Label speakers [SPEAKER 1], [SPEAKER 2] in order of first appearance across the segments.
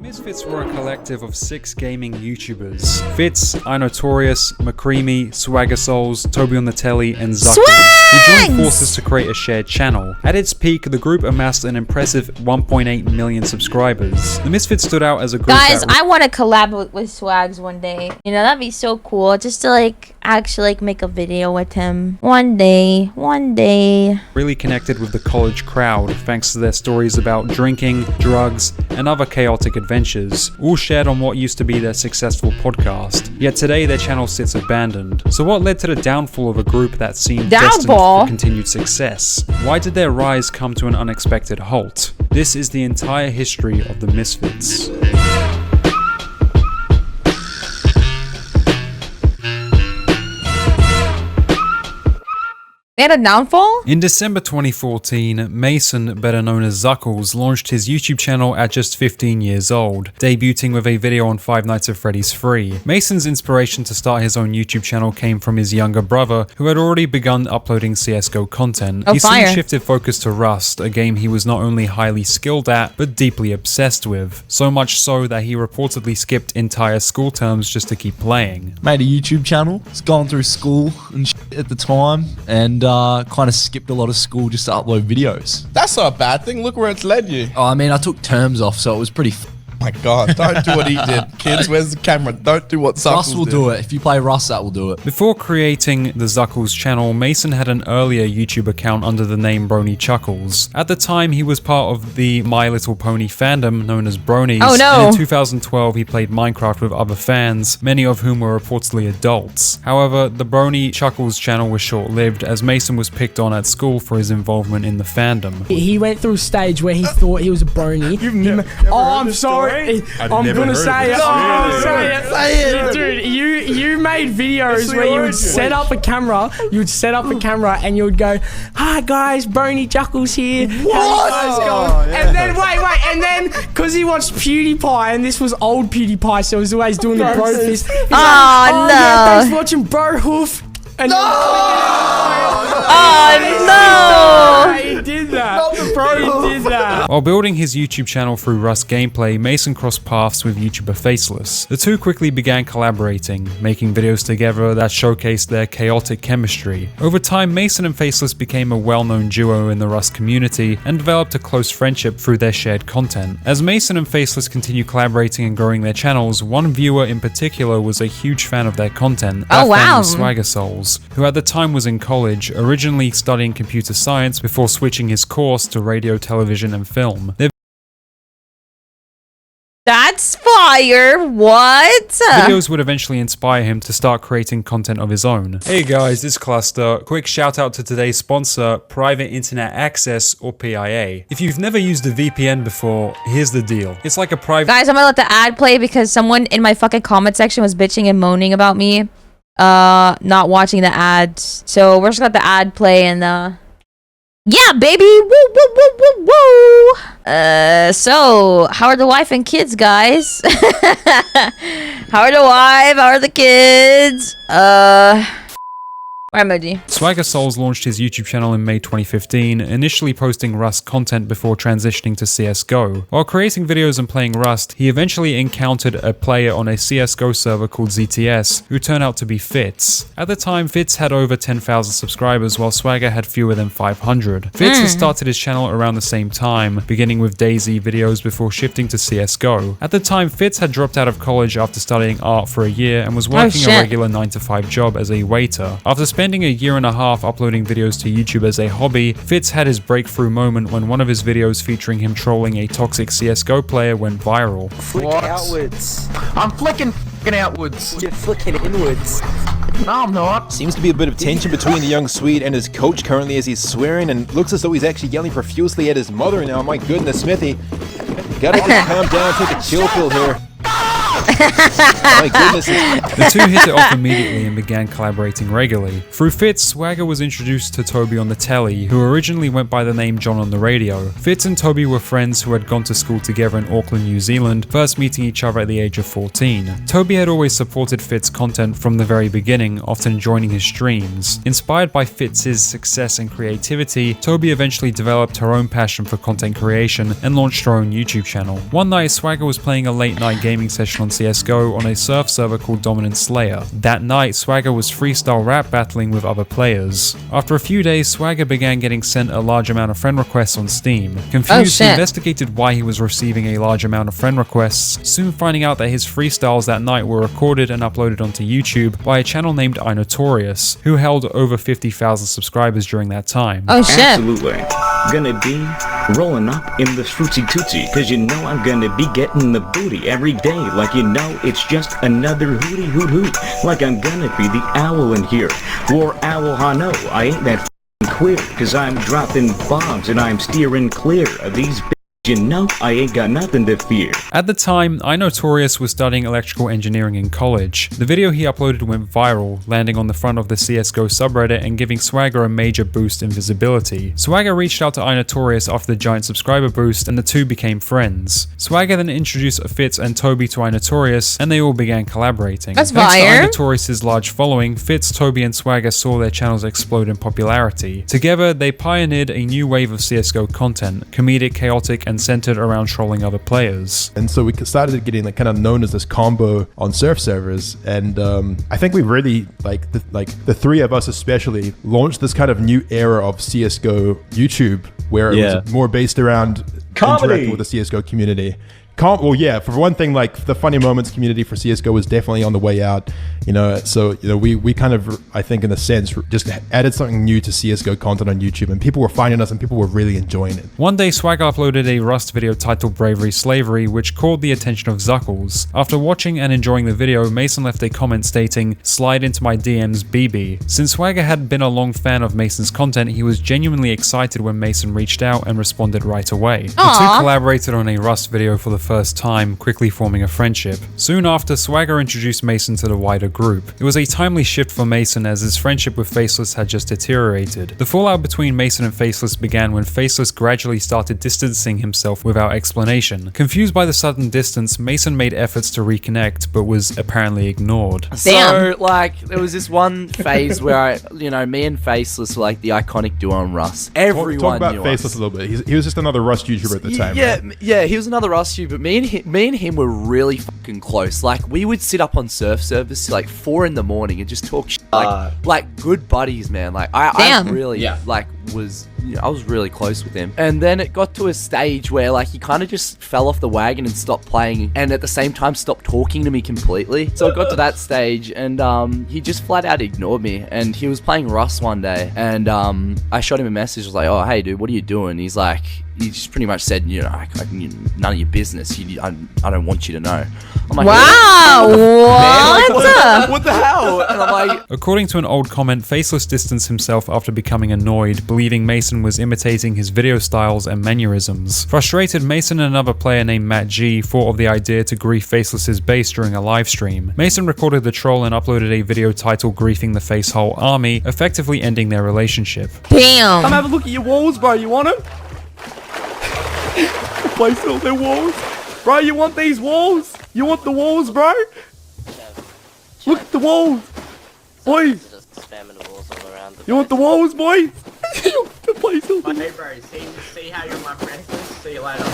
[SPEAKER 1] Misfits were a collective of 6 gaming YouTubers. Fitz, iNotorious, McCreamy, Swagger Souls, Toby on the Telly, and Zuckles, who joined forces to create a shared channel. At its peak, the group amassed an impressive 1.8 million subscribers. The Misfits stood out as a group
[SPEAKER 2] I want to collab with Swags one day. You know, that'd be so cool. Just to actually make a video with him. One day.
[SPEAKER 1] Really connected with the college crowd thanks to their stories about drinking, drugs, and other chaotic adventures, all shared on what used to be their successful podcast. Yet today their channel sits abandoned. So what led to the downfall of a group that seemed destined for continued success? Why did their rise come to an unexpected halt? This is the entire history of the Misfits.
[SPEAKER 2] They had a downfall?
[SPEAKER 1] In December 2014, Mason, better known as Zuckles, launched his YouTube channel at just 15 years old, debuting with a video on Five Nights at Freddy's 3. Mason's inspiration to start his own YouTube channel came from his younger brother, who had already begun uploading CSGO content. He soon shifted focus to Rust, a game he was not only highly skilled at, but deeply obsessed with. So much so that he reportedly skipped entire school terms just to keep playing.
[SPEAKER 3] Made a YouTube channel, was going through school and shit at the time, and kind of skipped a lot of school just to upload videos.
[SPEAKER 4] That's not a bad thing. Look where it's led you.
[SPEAKER 3] Oh, I mean, I took terms off, so it was pretty
[SPEAKER 4] My God, don't do what he did. Kids, where's the camera? Don't do what Zuckles
[SPEAKER 3] Rust will do it. If you play Rust, that will do it.
[SPEAKER 1] Before creating the Zuckles channel, Mason had an earlier YouTube account under the name Brony Chuckles. At the time, he was part of the My Little Pony fandom known as Bronies.
[SPEAKER 2] Oh no!
[SPEAKER 1] And in 2012, he played Minecraft with other fans, many of whom were reportedly adults. However, the Brony Chuckles channel was short-lived, as Mason was picked on at school for his involvement in the fandom.
[SPEAKER 5] He went through a stage where he thought he was a brony. I'm sorry. I'm gonna say it. Say it. Dude, you made videos where you would set up a camera. You would set up a camera and you would go, "Hi guys, Brony Chuckles here." What? And then wait, and then because he watched PewDiePie and this was old PewDiePie, so he was always doing the bro fist.
[SPEAKER 2] Oh,
[SPEAKER 5] no!
[SPEAKER 2] Yeah,
[SPEAKER 5] thanks for watching, bro hoof. And He did that. He did that.
[SPEAKER 1] While building his YouTube channel through Rust gameplay, Mason crossed paths with YouTuber Faceless. The two quickly began collaborating, making videos together that showcased their chaotic chemistry. Over time, Mason and Faceless became a well-known duo in the Rust community and developed a close friendship through their shared content. As Mason and Faceless continued collaborating and growing their channels, one viewer in particular was a huge fan of their content. That fan was Swagger Souls, who at the time was in college, originally studying computer science before switching his course to radio, television, and film.
[SPEAKER 2] That's fire! What?
[SPEAKER 1] Videos would eventually inspire him to start creating content of his own. Hey guys, this is Kluster. Quick shout out to today's sponsor, Private Internet Access, or PIA. If you've never used a VPN before, here's the deal. It's like a private—
[SPEAKER 2] Guys, I'm gonna let the ad play because someone in my fucking comment section was bitching and moaning about me not watching the ads. So we're just gonna let the ad play and yeah, baby! Woo, woo, woo, woo, woo! So, how are the wife and kids, guys? How are the wife? How are the kids? Emoji.
[SPEAKER 1] Swagger Souls launched his YouTube channel in May 2015, initially posting Rust content before transitioning to CSGO. While creating videos and playing Rust, he eventually encountered a player on a CSGO server called ZTS, who turned out to be Fitz. At the time, Fitz had over 10,000 subscribers, while Swagger had fewer than 500. Fitz had started his channel around the same time, beginning with DayZ videos before shifting to CSGO. At the time, Fitz had dropped out of college after studying art for a year and was working a regular 9-to-5 job as a waiter. After spending a year and a half uploading videos to YouTube as a hobby, Fitz had his breakthrough moment when one of his videos featuring him trolling a toxic CSGO player went viral.
[SPEAKER 6] Flick outwards. I'm flicking outwards. You're flicking inwards. No, I'm not.
[SPEAKER 7] Seems to be a bit of tension between the young Swede and his coach currently as he's swearing, and looks as though he's actually yelling profusely at his mother now. My goodness, Smithy. Gotta just calm down, take a chill pill here. My goodness.
[SPEAKER 1] The two hit it off immediately and began collaborating regularly. Through Fitz, Swagger was introduced to Toby on the telly, who originally went by the name John on the radio. Fitz and Toby were friends who had gone to school together in Auckland, New Zealand, first meeting each other at the age of 14. Toby had always supported Fitz's content from the very beginning, often joining his streams. Inspired by Fitz's success and creativity, Toby eventually developed her own passion for content creation and launched her own YouTube channel. One night, Swagger was playing a late night gaming session on CSGO on a surf server called Dominant Slayer. That night, Swagger was freestyle rap battling with other players. After a few days, Swagger began getting sent a large amount of friend requests on Steam. Confused, he investigated why he was receiving a large amount of friend requests, soon finding out that his freestyles that night were recorded and uploaded onto YouTube by a channel named iNotorious, who held over 50,000 subscribers during that time.
[SPEAKER 2] Oh shit.
[SPEAKER 8] Absolutely. Gonna be rolling up in the fruity tootsie, cause you know I'm gonna be getting the booty every day, like you know it's just another hootie hoot hoot, like I'm gonna be the owl in here. War owl, I know I ain't that f***ing queer, cause I'm dropping bombs and I'm steering clear of these you know I ain't got nothing to fear.
[SPEAKER 1] At the time, iNotorious was studying electrical engineering in college. The video he uploaded went viral, landing on the front of the CSGO subreddit and giving Swagger a major boost in visibility. Swagger reached out to iNotorious after the giant subscriber boost and the two became friends. Swagger then introduced Fitz and Toby to iNotorious and they all began collaborating.
[SPEAKER 2] That's
[SPEAKER 1] Thanks
[SPEAKER 2] fire.
[SPEAKER 1] to iNotorious's large following, Fitz, Toby and Swagger saw their channels explode in popularity. Together, they pioneered a new wave of CSGO content, comedic, chaotic, and centered around trolling other players.
[SPEAKER 9] And so we started getting like kind of known as this combo on surf servers, and I think we really the three of us especially launched this kind of new era of CSGO YouTube where it was more based around interacting with the CSGO community. Well, yeah, for one thing, like the funny moments community for CSGO was definitely on the way out, you know, so, you know, we kind of, I think in a sense, just added something new to CSGO content on YouTube and people were finding us and people were really enjoying it.
[SPEAKER 1] One day, Swagger uploaded a Rust video titled Bravery Slavery, which caught the attention of Zuckles. After watching and enjoying the video, Mason left a comment stating, "Slide into my DMs, BB." Since Swagger had been a long fan of Mason's content, he was genuinely excited when Mason reached out and responded right away. The two collaborated on a Rust video for the first time, quickly forming a friendship. Soon after, Swagger introduced Mason to the wider group. It was a timely shift for Mason as his friendship with Faceless had just deteriorated. The fallout between Mason and Faceless began when Faceless gradually started distancing himself without explanation. Confused by the sudden distance, Mason made efforts to reconnect, but was apparently ignored.
[SPEAKER 6] So, like, there was this one phase where me and Faceless were like the iconic duo on Rust. Everyone
[SPEAKER 9] Talk about
[SPEAKER 6] knew
[SPEAKER 9] Faceless
[SPEAKER 6] us.
[SPEAKER 9] a little bit. He was just another Rust YouTuber at the time.
[SPEAKER 6] Yeah,
[SPEAKER 9] right?
[SPEAKER 6] yeah, he was another Rust YouTuber, but me and him were really fucking close. Like, we would sit up on surf servers till like 4 in the morning and just talk shit. Like good buddies, man. Like I really I was really close with him. And then it got to a stage where like he kind of just fell off the wagon and stopped playing, and at the same time stopped talking to me completely. So it got to that stage, and he just flat out ignored me. And he was playing Rust one day, and I shot him a message. I was like, "Oh, hey dude, what are you doing?" He's like, he just pretty much said, none of your business. I don't want you to know. I'm like,
[SPEAKER 2] wow, what?
[SPEAKER 6] What the hell? And I'm like,
[SPEAKER 1] according to an old comment, Faceless distanced himself after becoming annoyed, believing Mason was imitating his video styles and mannerisms. Frustrated, Mason and another player named Matt G thought of the idea to grief Faceless's base during a live stream. Mason recorded the troll and uploaded a video titled Griefing the Facehole Army, effectively ending their relationship.
[SPEAKER 2] Damn.
[SPEAKER 6] Come have a look at your walls, bro. You want them? Place all their walls. Bro, you want these walls? You want the walls, bro? Look at the walls. Boys. You want the walls, boys? You want the place all the
[SPEAKER 10] Hey, bro, see how you're my princess? See you later.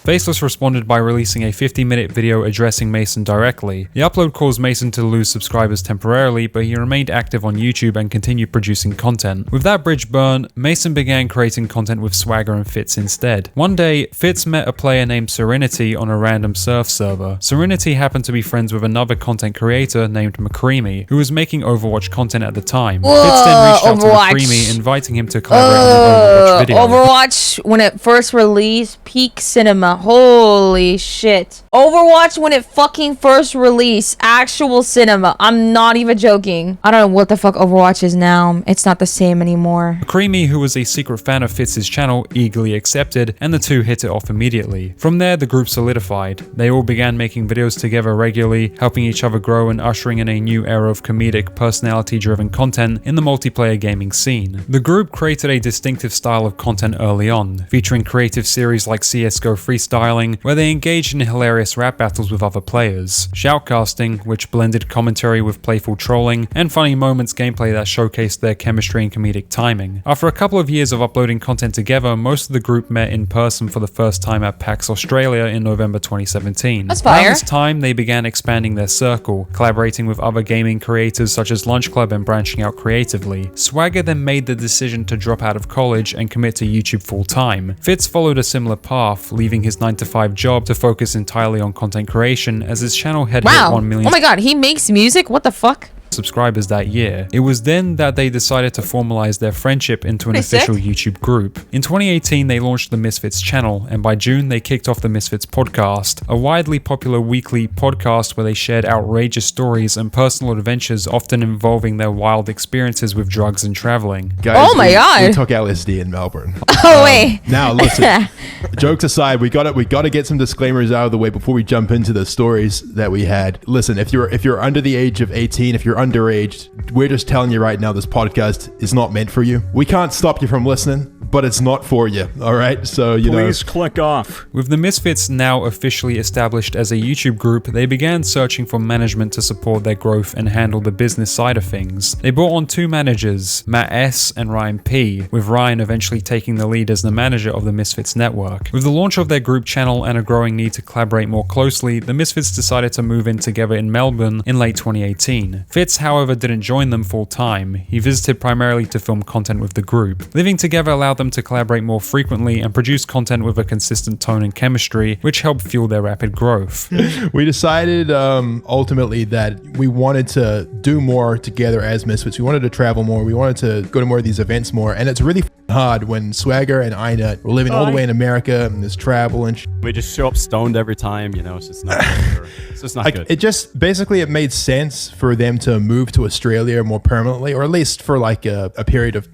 [SPEAKER 1] Faceless responded by releasing a 50-minute video addressing Mason directly. The upload caused Mason to lose subscribers temporarily, but he remained active on YouTube and continued producing content. With that bridge burned, Mason began creating content with Swagger and Fitz instead. One day, Fitz met a player named Serenity on a random surf server. Serenity happened to be friends with another content creator named McCreamy, who was making Overwatch content at the time.
[SPEAKER 2] Whoa,
[SPEAKER 1] Fitz then reached out
[SPEAKER 2] Overwatch.
[SPEAKER 1] to McCreamy, inviting him to collaborate on an Overwatch video.
[SPEAKER 2] Overwatch, when it first released, peak cinema. cinema. Holy shit. Overwatch when it fucking first released. Actual cinema. I'm not even joking. I don't know what the fuck Overwatch is now. It's not the same anymore.
[SPEAKER 1] Creamy, who was a secret fan of Fitz's channel, eagerly accepted, and the two hit it off immediately. From there, the group solidified. They all began making videos together regularly, helping each other grow and ushering in a new era of comedic, personality-driven content in the multiplayer gaming scene. The group created a distinctive style of content early on, featuring creative series like CSGO Freestyling, where they engaged in hilarious rap battles with other players, Shoutcasting, which blended commentary with playful trolling, and Funny Moments gameplay that showcased their chemistry and comedic timing. After a couple of years of uploading content together, most of the group met in person for the first time at PAX Australia in November 2017.
[SPEAKER 2] That's fire.
[SPEAKER 1] Around this time, they began expanding their circle, collaborating with other gaming creators such as Lunch Club and branching out creatively. Swagger then made the decision to drop out of college and commit to YouTube full-time. Fitz followed a similar path, leaving his 9-to-5 job to focus entirely on content creation as his channel had hit 1 million.
[SPEAKER 2] Oh my god, he makes music? What the fuck?
[SPEAKER 1] Subscribers that year. It was then that they decided to formalize their friendship into an official YouTube group. In 2018, they launched the Misfits channel, and by June, they kicked off the Misfits podcast, a widely popular weekly podcast where they shared outrageous stories and personal adventures, often involving their wild experiences with drugs and traveling.
[SPEAKER 9] Guys,
[SPEAKER 2] oh my god,
[SPEAKER 9] we took LSD in Melbourne.
[SPEAKER 2] Oh wait.
[SPEAKER 9] Now listen, jokes aside, we got to get some disclaimers out of the way before we jump into the stories that we had. Listen, if you're under the age of 18, if you're underage, we're just telling you right now, this podcast is not meant for you. We can't stop you from listening, but it's not for you, all right? So,
[SPEAKER 8] Please click off.
[SPEAKER 1] With the Misfits now officially established as a YouTube group, they began searching for management to support their growth and handle the business side of things. They brought on 2 managers, Matt S. and Ryan P., with Ryan eventually taking the lead as the manager of the Misfits network. With the launch of their group channel and a growing need to collaborate more closely, the Misfits decided to move in together in Melbourne in late 2018. Fitz, however, didn't join them full time. He visited primarily to film content with the group. Living together allowed them to collaborate more frequently and produce content with a consistent tone and chemistry, which helped fuel their rapid growth.
[SPEAKER 9] We decided ultimately that we wanted to do more together as Misfits. We wanted to travel more. We wanted to go to more of these events more. And it's really hard when Swagger and Ina were living all the way in America and there's travel and
[SPEAKER 11] we just show up stoned every time, it's just not good. It's just not good.
[SPEAKER 9] It just basically it made sense for them to move to Australia more permanently, or at least for like a period of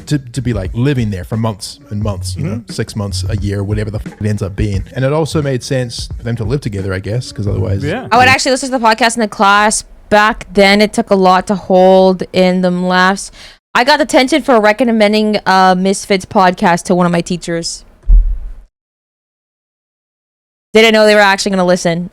[SPEAKER 9] to be like living there for months and months, 6 months, a year, whatever the it ends up being. And it also made sense for them to live together, I guess, because otherwise
[SPEAKER 2] I would actually listen to the podcast in the class. Back then it took a lot to hold in them laughs. I got attention for recommending Misfits podcast to one of my teachers. They didn't know they were actually going to listen.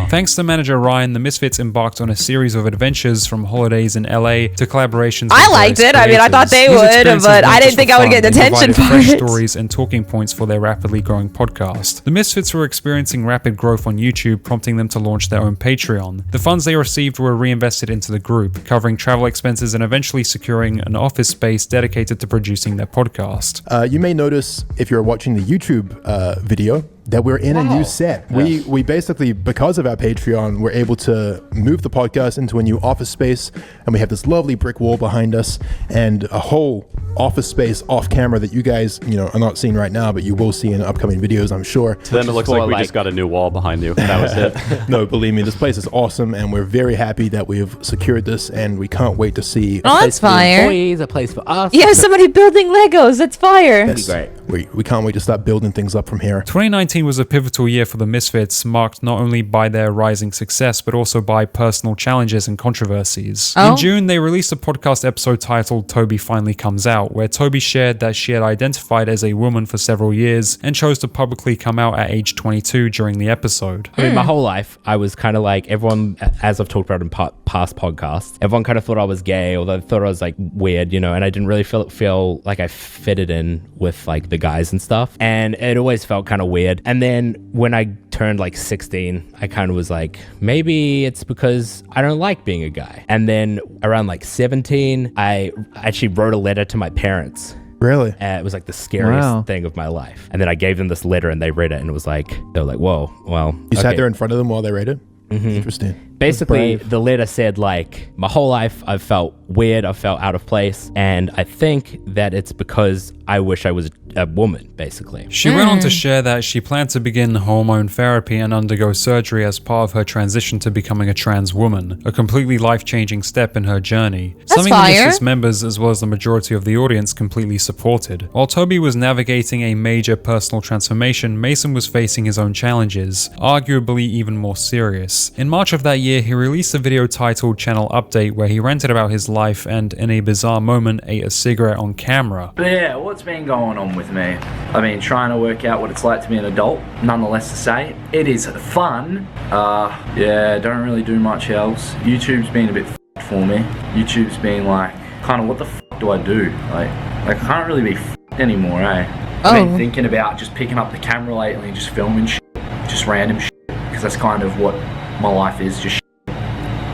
[SPEAKER 1] Thanks to manager Ryan, the Misfits embarked on a series of adventures from holidays in LA to collaborations.
[SPEAKER 2] I liked it. I mean, I thought they would, but I didn't think I would get attention for
[SPEAKER 1] fresh
[SPEAKER 2] it.
[SPEAKER 1] Stories and talking points for their rapidly growing podcast. The Misfits were experiencing rapid growth on YouTube, prompting them to launch their own Patreon. The funds they received were reinvested into the group, covering travel expenses and eventually securing an office space dedicated to producing their podcast.
[SPEAKER 9] You may notice if you're watching the YouTube video that we're in a new set. Yes. We basically, because of our Patreon, we're able to move the podcast into a new office space, and we have this lovely brick wall behind us and a whole office space off camera that you guys are not seeing right now, but you will see in upcoming videos, I'm sure.
[SPEAKER 11] To them it looks like we just got a new wall behind you. That was it.
[SPEAKER 9] No, believe me, this place is awesome, and we're very happy that we've secured this, and we can't wait to see
[SPEAKER 2] that's fire.
[SPEAKER 12] Employees, a place for us.
[SPEAKER 2] Yeah, somebody building Legos. That's fire.
[SPEAKER 9] That's great. We can't wait to start building things up from here.
[SPEAKER 1] 2019 was a pivotal year for the Misfits, marked not only by their rising success, but also by personal challenges and controversies. In June, they released a podcast episode titled Toby Finally Comes Out, where Toby shared that she had identified as a woman for several years and chose to publicly come out at age 22 during the episode.
[SPEAKER 12] I mean, my whole life, I was kind of like, everyone, as I've talked about in past podcasts, everyone kind of thought I was gay, or they thought I was like weird, and I didn't really feel like I fitted in with like the guys and stuff. And it always felt kind of weird. And then when I turned like 16, I kind of was like, maybe it's because I don't like being a guy. And then around like 17, I actually wrote a letter to my parents.
[SPEAKER 9] Really?
[SPEAKER 12] It was like the scariest thing of my life. And then I gave them this letter and they read it, and it was like, they were like, whoa, well.
[SPEAKER 9] You sat there in front of them while they read it?
[SPEAKER 12] Mm-hmm.
[SPEAKER 9] Interesting.
[SPEAKER 12] basically the letter said like, my whole life I've felt weird, I've felt out of place, and I think that it's because I wish I was a woman, basically.
[SPEAKER 1] She went on to share that she planned to begin hormone therapy and undergo surgery as part of her transition to becoming a trans woman, a completely life-changing step in her journey. Something the Misfits members, as well as the majority of the audience, completely supported. While Toby was navigating a major personal transformation, Mason was facing his own challenges, arguably even more serious. In March of that year, he released a video titled Channel Update, where he ranted about his life and, in a bizarre moment, ate a cigarette on camera.
[SPEAKER 10] But yeah, what's been going on with me? I've been trying to work out what it's like to be an adult. Nonetheless to say, it is fun. Yeah, don't really do much else. YouTube's been a bit f***ed for me. YouTube's been like, kind of what the f*** do I do? Like I can't really be f***ed anymore, eh? I've been thinking about just picking up the camera lately and just filming shit. Just random shit. Because that's kind of what my life is, just shit.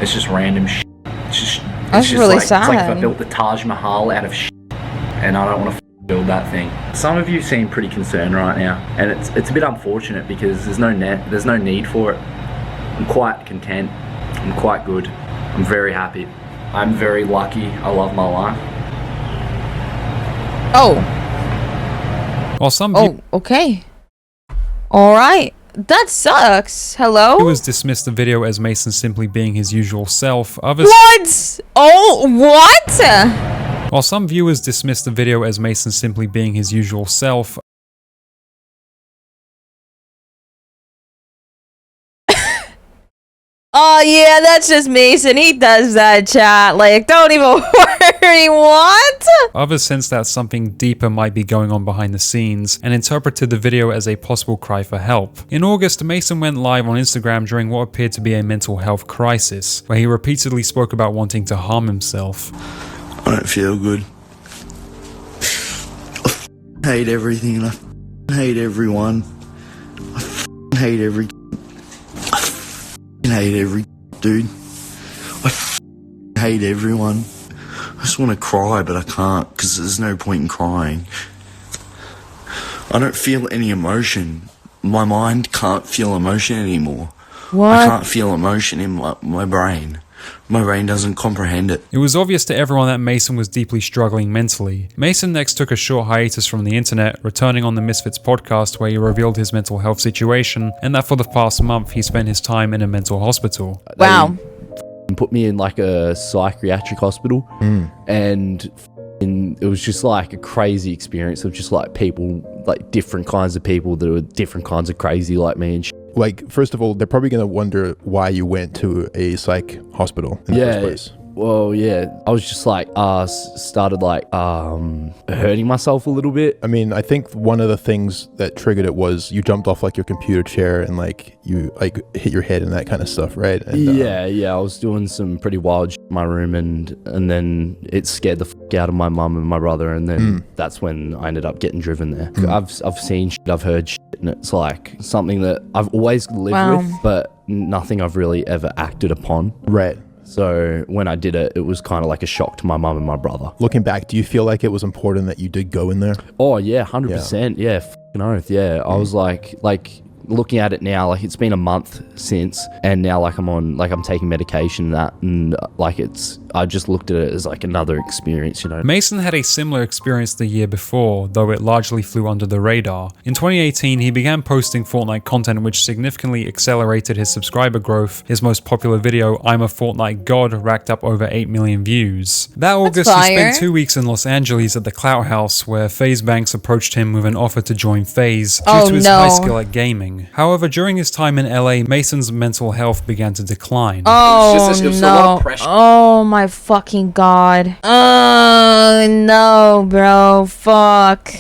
[SPEAKER 10] It's just random shit. It's just
[SPEAKER 2] really
[SPEAKER 10] like,
[SPEAKER 2] sad.
[SPEAKER 10] It's like if I built the Taj Mahal out of shit and I don't want to build that thing. Some of you seem pretty concerned right now, and it's a bit unfortunate because there's no need for it. I'm quite content. I'm quite good. I'm very happy. I'm very lucky. I love my life.
[SPEAKER 2] Okay. All right. That sucks. Hello?
[SPEAKER 1] Viewers dismissed the video as Mason simply being his usual self. Others...
[SPEAKER 2] What? Oh, what?
[SPEAKER 1] While some viewers dismissed the video as Mason simply being his usual self,
[SPEAKER 2] oh yeah, that's just Mason. He does that, chat. Like, don't even worry. What?
[SPEAKER 1] others sensed that something deeper might be going on behind the scenes and interpreted the video as a possible cry for help. In August, Mason went live on Instagram during what appeared to be a mental health crisis, where he repeatedly spoke about wanting to harm himself.
[SPEAKER 13] I don't feel good. I hate everything and I hate everyone. I hate every dude. I hate everyone. I just want to cry, but I can't because there's no point in crying. I don't feel any emotion. My mind can't feel emotion anymore.
[SPEAKER 2] What?
[SPEAKER 13] I can't feel emotion in my brain. My brain doesn't comprehend it.
[SPEAKER 1] It was obvious to everyone that Mason was deeply struggling mentally. Mason next took a short hiatus from the internet, returning on the Misfits podcast where he revealed his mental health situation and that for the past month he spent his time in a mental hospital.
[SPEAKER 2] Wow.
[SPEAKER 6] They put me in like a psychiatric hospital and it was just like a crazy experience of just like people, like different kinds of people that were different kinds of crazy like me and shit.
[SPEAKER 9] Like, first of all, they're probably going to wonder why you went to a psych hospital in the first place.
[SPEAKER 6] Well, yeah, I was just like, started like hurting myself a little bit.
[SPEAKER 9] I mean, I think one of the things that triggered it was you jumped off like your computer chair and like you like hit your head and that kind of stuff, right? And,
[SPEAKER 6] yeah, I was doing some pretty wild shit in my room and then it scared the fuck out of my mum and my brother and then that's when I ended up getting driven there. I've seen shit, I've heard shit and it's like something that I've always lived with, but nothing I've really ever acted upon.
[SPEAKER 9] Right.
[SPEAKER 6] So when I did it, it was kind of like a shock to my mum and my brother.
[SPEAKER 9] Looking back, do you feel like it was important that you did go in there?
[SPEAKER 6] Oh yeah, 100%. Yeah, fucking oath. Yeah, I was like looking at it now, like it's been a month since, and now like I'm taking medication and that, and like I just looked at it as like another experience, you know.
[SPEAKER 1] Mason had a similar experience the year before, though it largely flew under the radar. In 2018, he began posting Fortnite content which significantly accelerated his subscriber growth. His most popular video, I'm a Fortnite God, racked up over 8 million views. That August, he spent 2 weeks in Los Angeles at the Clout House, where FaZe Banks approached him with an offer to join FaZe due to his high skill at gaming. However, during his time in LA, Mason's mental health began to decline.
[SPEAKER 2] Oh no. Oh my fucking god. Oh no, bro. Fuck.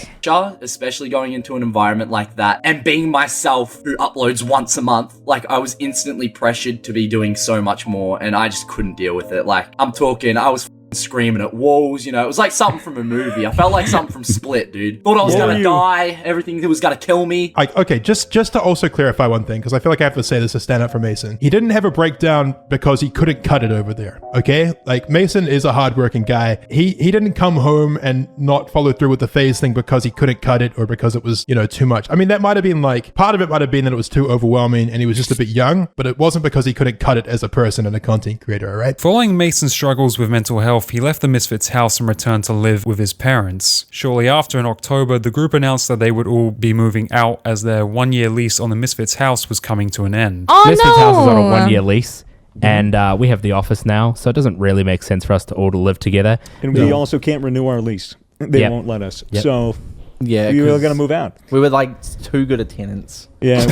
[SPEAKER 6] Especially going into an environment like that and being myself who uploads once a month, like I was instantly pressured to be doing so much more and I just couldn't deal with it. Like I'm talking, I was screaming at walls. You know, it was like something from a movie. I felt like something from Split, dude. Thought I was gonna die. Everything was gonna kill me.
[SPEAKER 9] Okay, just to also clarify one thing, because I feel like I have to say this to stand up for Mason. He didn't have a breakdown because he couldn't cut it over there. Okay, like Mason is a hardworking guy. He didn't come home and not follow through with the phase thing because he couldn't cut it or because it was, you know, too much. I mean, that might have been like, part of it might have been that it was too overwhelming and he was just a bit young, but it wasn't because he couldn't cut it as a person and a content creator, all right?
[SPEAKER 1] Following Mason's struggles with mental health, he left the Misfits house and returned to live with his parents. Shortly after, in October, the group announced that they would all be moving out as their one-year lease on the Misfits house was coming to an end.
[SPEAKER 2] Oh,
[SPEAKER 12] Misfits house is on a 1-year lease. And we have the office now, so it doesn't really make sense for us to all to live together.
[SPEAKER 14] And we also can't renew our lease. They won't let us. So
[SPEAKER 15] yeah,
[SPEAKER 14] we were gonna move out.
[SPEAKER 15] We were like too good at tenants.
[SPEAKER 14] Yeah,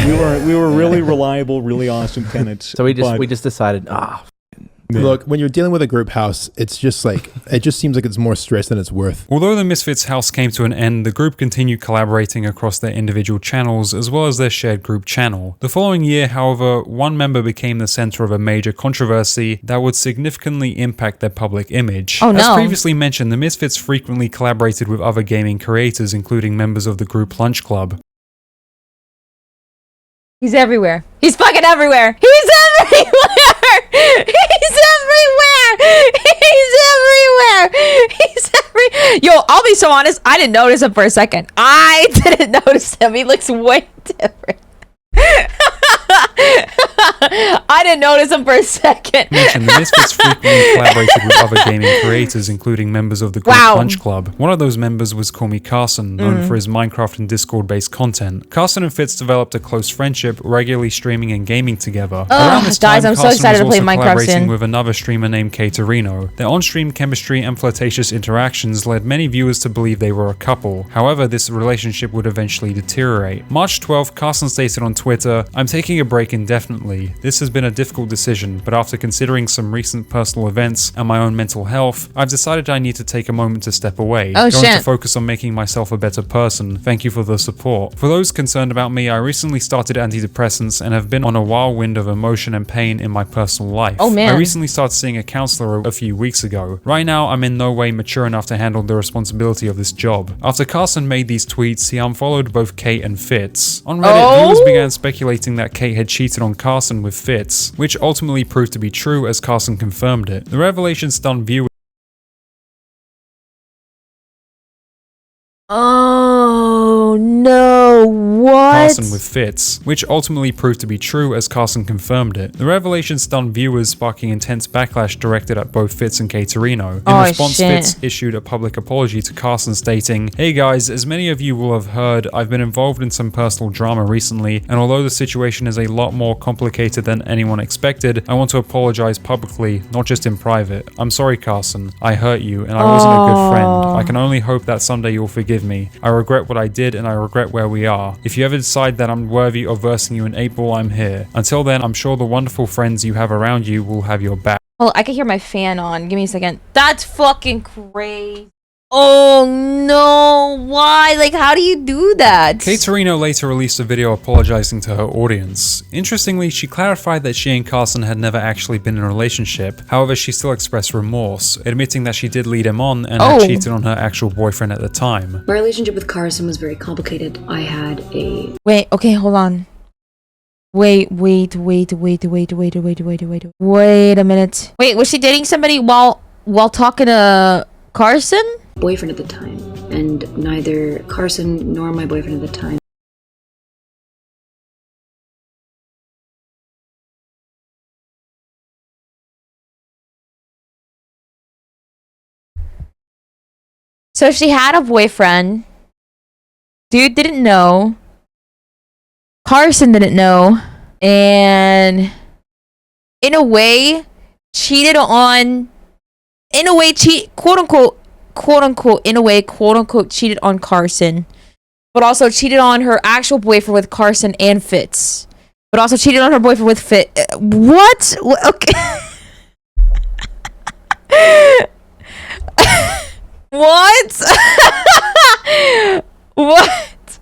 [SPEAKER 14] we were really reliable, really awesome tenants.
[SPEAKER 15] So we just decided,
[SPEAKER 9] Look, when you're dealing with a group house, it's just like, it just seems like it's more stress than it's worth.
[SPEAKER 1] Although the Misfits house came to an end, the group continued collaborating across their individual channels as well as their shared group channel. The following year, however, one member became the center of a major controversy that would significantly impact their public image.
[SPEAKER 2] Oh, no.
[SPEAKER 1] As previously mentioned, the Misfits frequently collaborated with other gaming creators, including members of the group Lunch Club.
[SPEAKER 2] He's everywhere. He's fucking everywhere. He's everywhere. He's everywhere. He's everywhere. He's everywhere. Yo, I'll be so honest. I didn't notice him for a second. I didn't notice him. He looks way different. I didn't notice him for a second.
[SPEAKER 1] Mentioned, the Misfits frequently collaborated with other gaming creators, including members of the group Lunch Club. One of those members was Call Me Carson, known for his Minecraft and Discord-based content. Carson and Fitz developed a close friendship, regularly streaming and gaming together. Around this time,
[SPEAKER 2] guys, I'm so
[SPEAKER 1] Carson
[SPEAKER 2] excited to
[SPEAKER 1] was
[SPEAKER 2] play
[SPEAKER 1] also
[SPEAKER 2] Minecraft
[SPEAKER 1] collaborating
[SPEAKER 2] soon.
[SPEAKER 1] with another streamer named Caterino. Their on-stream chemistry and flirtatious interactions led many viewers to believe they were a couple. However, this relationship would eventually deteriorate. March 12th, Carson stated on Twitter, "I'm taking a break indefinitely. This has been a difficult decision, but after considering some recent personal events and my own mental health, I've decided I need to take a moment to step away.
[SPEAKER 2] Oh,
[SPEAKER 1] Going
[SPEAKER 2] shit.
[SPEAKER 1] to focus on making myself a better person. Thank you for the support. For those concerned about me, I recently started antidepressants and have been on a whirlwind of emotion and pain in my personal life.
[SPEAKER 2] Oh, man.
[SPEAKER 1] I recently started seeing a counselor a few weeks ago. Right now, I'm in no way mature enough to handle the responsibility of this job." After Carson made these tweets, he unfollowed both Kate and Fitz. On Reddit, viewers began speculating that Kate had cheated on Carson with Fitz, which ultimately proved to be true as Carson confirmed it. The revelation stunned viewers.
[SPEAKER 2] Oh no, what?
[SPEAKER 1] Carson with Fitz, which ultimately proved to be true as Carson confirmed it. The revelation stunned viewers, sparking intense backlash directed at both Fitz and Caterino. In response, Fitz issued a public apology to Carson stating, "Hey guys, as many of you will have heard, I've been involved in some personal drama recently, and although the situation is a lot more complicated than anyone expected, I want to apologize publicly, not just in private. I'm sorry, Carson. I hurt you, and I wasn't a good friend. I can only hope that someday you'll forgive me. I regret what I did, and I regret where we are. If you ever decide that I'm worthy of versing you in 8-ball, I'm here. Until then, I'm sure the wonderful friends you have around you will have your back."
[SPEAKER 2] Oh, I can hear my fan on. Give me a second. That's fucking crazy. Oh no, why? Like, how do you do that?
[SPEAKER 1] Caterino later released a video apologizing to her audience. Interestingly, she clarified that she and Carson had never actually been in a relationship. However, she still expressed remorse, admitting that she did lead him on and had cheated on her actual boyfriend at the time.
[SPEAKER 16] My relationship with Carson was very complicated. I had a...
[SPEAKER 2] Wait, okay, hold on. Wait a minute. Wait, was she dating somebody while talking to Carson?
[SPEAKER 16] Boyfriend at the time, and neither Carson nor my boyfriend at the time.
[SPEAKER 2] So she had a boyfriend. Dude didn't know. Carson didn't know. And in a way, cheated on... In a way, quote unquote, in a way, quote unquote, cheated on Carson. But also cheated on her actual boyfriend with Carson and Fitz. But also cheated on her boyfriend with Fitz. What? Okay. What? What?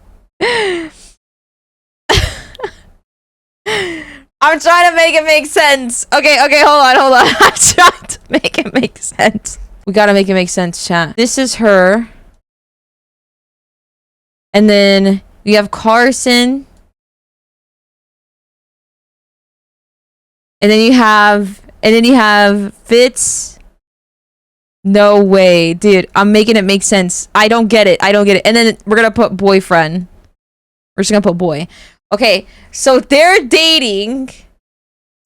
[SPEAKER 2] I'm trying to make it make sense. Okay, hold on. I'm trying to make it make sense. We gotta make it make sense, chat. This is her. And then we have Carson. And then you have Fitz. No way, dude. I'm making it make sense. I don't get it. And then we're gonna put boyfriend. We're just gonna put boy. Okay, so they're dating.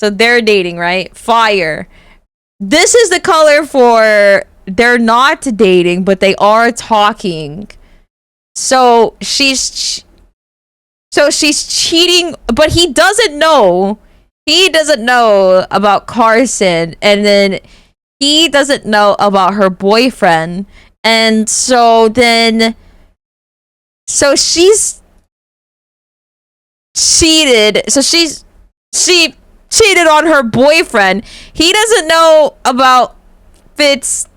[SPEAKER 2] Right? Fire. This is the color for they're not dating, but they are talking. So she's cheating, but he doesn't know. He doesn't know about Carson, and then he doesn't know about her boyfriend. And so she's cheated. So she cheated on her boyfriend. He doesn't know about Fitz.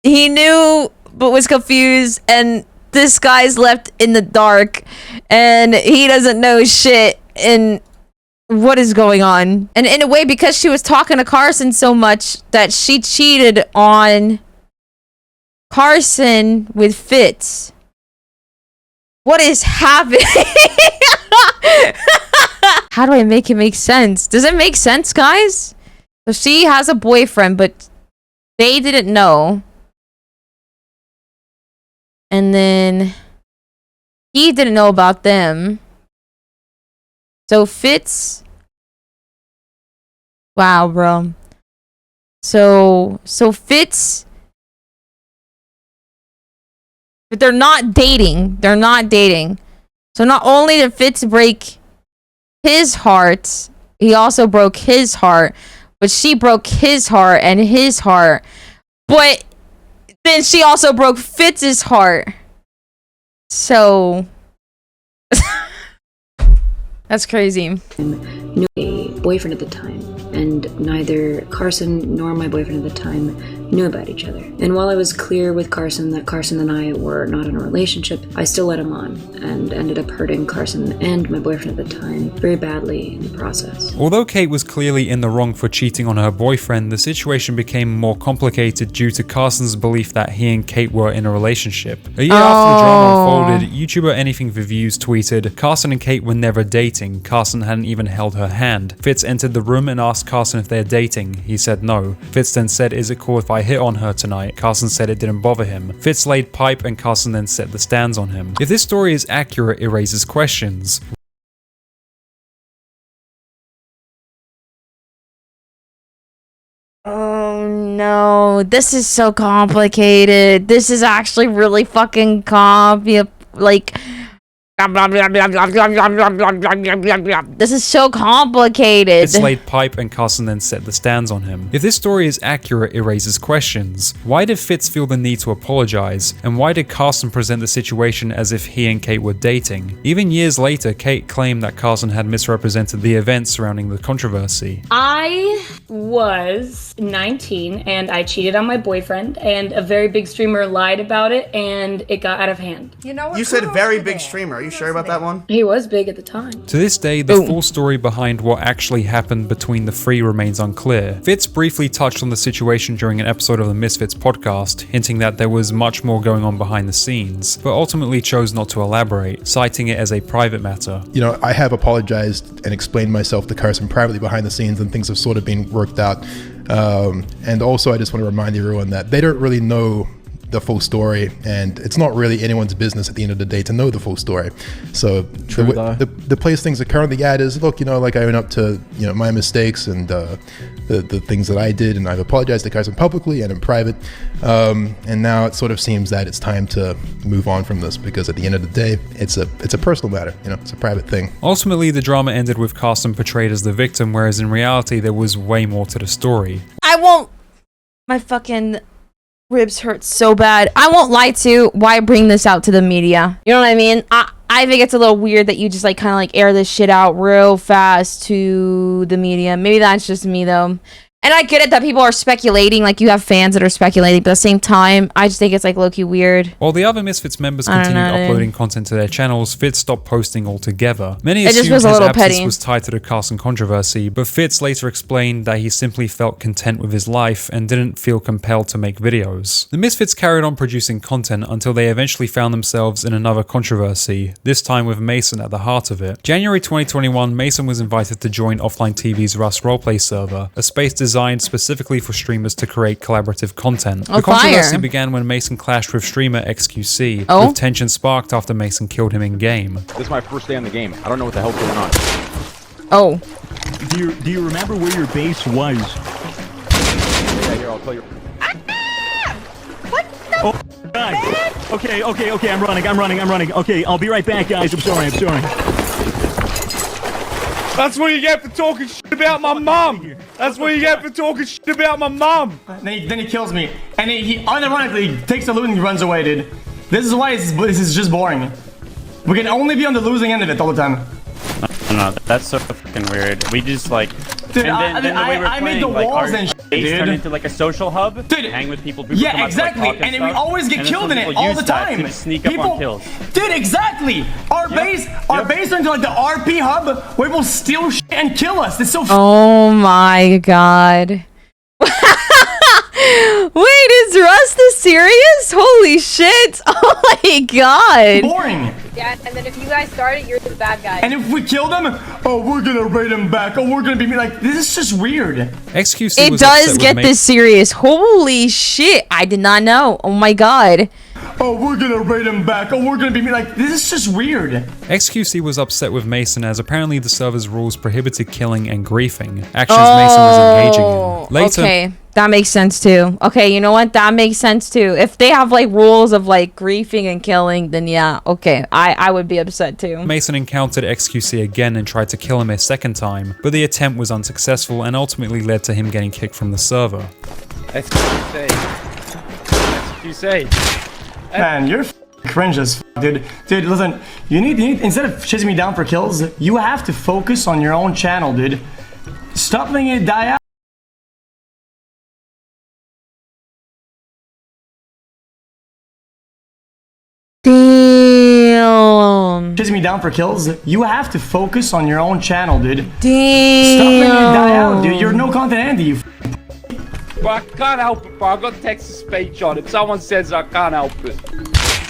[SPEAKER 2] He knew but was confused, and this guy's left in the dark, and he doesn't know shit. And what is going on? And in a way, because she was talking to Carson so much, that she cheated on Carson with Fitz. What is happening? How do I make it make sense? Does it make sense, guys? So she has a boyfriend, but they didn't know. And then he didn't know about them. So Fitz. Wow, bro. So Fitz. But they're not dating. So not only did Fitz break his heart, he also broke his heart. But she broke his heart and his heart. But then she also broke Fitz's heart. So that's crazy.
[SPEAKER 16] Knew a boyfriend at the time, and neither Carson nor my boyfriend at the time knew about each other. And while I was clear with Carson that Carson and I were not in a relationship, I still led him on and ended up hurting Carson and my boyfriend at the time very badly in the process.
[SPEAKER 1] Although Kate was clearly in the wrong for cheating on her boyfriend, the situation became more complicated due to Carson's belief that he and Kate were in a relationship. A year after the drama unfolded, YouTuber Anything for Views tweeted, "Carson and Kate were never dating. Carson hadn't even held her hand. Fitz entered the room and asked Carson if they're dating. He said no. Fitz then said, 'Is it cool if I hit on her tonight?' Carson said it didn't bother him. Fitz laid pipe and Carson then set the stands on him. If this story is accurate, it raises questions.
[SPEAKER 2] Oh no, this is so complicated. This is actually really fucking like this is so complicated.
[SPEAKER 1] Fitz laid pipe and Carson then set the stands on him. If this story is accurate, it raises questions. Why did Fitz feel the need to apologize? And why did Carson present the situation as if he and Kate were dating? Even years later, Kate claimed that Carson had misrepresented the events surrounding the controversy.
[SPEAKER 17] I was 19 and I cheated on my boyfriend, and a very big streamer lied about it and it got out of hand.
[SPEAKER 18] You know what? You said very big streamer. Are you sure about that one?
[SPEAKER 17] He was big at the time.
[SPEAKER 1] To this day, the full story behind what actually happened between the three remains unclear. Fitz briefly touched on the situation during an episode of the Misfits podcast, hinting that there was much more going on behind the scenes, but ultimately chose not to elaborate, citing it as a private matter.
[SPEAKER 9] You know, I have apologized and explained myself to Carson privately behind the scenes, and things have sort of been worked out. And also, I just want to remind everyone that they don't really know the full story, and it's not really anyone's business at the end of the day to know the full story. So the place things are currently at is, look, you know, like I own up to, you know, my mistakes and the things that I did, and I've apologized to Carson publicly and in private. And now it sort of seems that it's time to move on from this, because at the end of the day, it's a personal matter, you know, it's a private thing.
[SPEAKER 1] Ultimately, the drama ended with Carson portrayed as the victim, whereas in reality, there was way more to the story.
[SPEAKER 2] My fucking ribs hurt so bad. I won't lie to why bring this out to the media. You know what I mean? I think it's a little weird that you just like kind of like air this shit out real fast to the media. Maybe that's just me though. And I get it that people are speculating, like you have fans that are speculating, but at the same time, I just think it's like low-key weird.
[SPEAKER 1] While the other Misfits members continued uploading content to their channels, Fitz stopped posting altogether. Many
[SPEAKER 2] It just
[SPEAKER 1] assumed
[SPEAKER 2] was a
[SPEAKER 1] his
[SPEAKER 2] little
[SPEAKER 1] absence
[SPEAKER 2] petty.
[SPEAKER 1] was tied to the Carson controversy, but Fitz later explained that he simply felt content with his life and didn't feel compelled to make videos. The Misfits carried on producing content until they eventually found themselves in another controversy, this time with Mason at the heart of it. January 2021, Mason was invited to join Offline TV's Rust roleplay server, a space designed specifically for streamers to create collaborative content.
[SPEAKER 2] Oh,
[SPEAKER 1] the controversy
[SPEAKER 2] fire.
[SPEAKER 1] began when Mason clashed with streamer XQC,
[SPEAKER 2] Oh?
[SPEAKER 1] with tension sparked after Mason killed him in game.
[SPEAKER 7] This is my first day on the game. I don't know what the hell's going on.
[SPEAKER 2] Oh.
[SPEAKER 14] Do you remember where your base was?
[SPEAKER 7] Yeah, here, I'll tell you.
[SPEAKER 14] Oh, God. Okay, I'm running. Okay, I'll be right back, guys. I'm sorry.
[SPEAKER 19] That's what you get for talking shit about my mum. That's what you get for talking shit about my mum.
[SPEAKER 20] Then he kills me, and he unironically takes the loot and runs away, dude. This is why this is just boring. We can only be on the losing end of it all the time.
[SPEAKER 11] No, that's so fucking weird. We just like,
[SPEAKER 20] Dude,
[SPEAKER 11] and then the way we're
[SPEAKER 20] I made
[SPEAKER 11] playing,
[SPEAKER 20] the
[SPEAKER 11] like,
[SPEAKER 20] walls
[SPEAKER 11] our
[SPEAKER 20] and shit,
[SPEAKER 11] base
[SPEAKER 20] dude.
[SPEAKER 11] turned into like a social hub.
[SPEAKER 20] Dude,
[SPEAKER 11] hang with people.
[SPEAKER 20] Yeah,
[SPEAKER 11] come up to, like,
[SPEAKER 20] exactly.
[SPEAKER 11] talk
[SPEAKER 20] And then we
[SPEAKER 11] stuff.
[SPEAKER 20] always get
[SPEAKER 11] And then
[SPEAKER 20] killed
[SPEAKER 11] some
[SPEAKER 20] in it
[SPEAKER 11] people
[SPEAKER 20] all
[SPEAKER 11] use
[SPEAKER 20] the
[SPEAKER 11] that
[SPEAKER 20] time.
[SPEAKER 11] to just sneak up on kills.
[SPEAKER 20] Dude, exactly. Our base turned into like the RP hub where people steal shit and kill us. It's so.
[SPEAKER 2] Oh my god. Wait, is Rust this serious? Holy shit. Oh my god.
[SPEAKER 20] Boring.
[SPEAKER 21] Yeah, and then if you guys start it, you're the bad guy.
[SPEAKER 20] And if we kill them, oh, we're gonna raid them back. Oh, we're gonna be like, this is just weird.
[SPEAKER 1] XQC
[SPEAKER 2] It
[SPEAKER 1] was
[SPEAKER 2] does
[SPEAKER 1] upset
[SPEAKER 2] get
[SPEAKER 1] with
[SPEAKER 2] this serious. Holy shit. I did not know. Oh my god.
[SPEAKER 20] Oh, we're gonna raid them back. Oh, we're gonna be like, this is just weird.
[SPEAKER 1] XQC was upset with Mason as apparently the server's rules prohibited killing and griefing, actions Mason was engaging in. Later,
[SPEAKER 2] Okay, that makes sense too. Okay, you know what? That makes sense too. If they have like rules of like griefing and killing, then yeah, okay, I would be upset too.
[SPEAKER 1] Mason encountered XQC again and tried to kill him a second time, but the attempt was unsuccessful and ultimately led to him getting kicked from the server.
[SPEAKER 11] XQC.
[SPEAKER 20] Man, you're cringe as dude. Dude, listen, you need instead of chasing me down for kills, you have to focus on your own channel, dude. Stop letting it die out.
[SPEAKER 2] Damn.
[SPEAKER 20] Chasing me down for kills, you have to focus on your own channel, dude.
[SPEAKER 2] Damn.
[SPEAKER 20] Stop letting it die out, dude. You're no content Andy, you.
[SPEAKER 19] But I can't help it, bro. I've got text-to-speech on. If someone says I can't help it.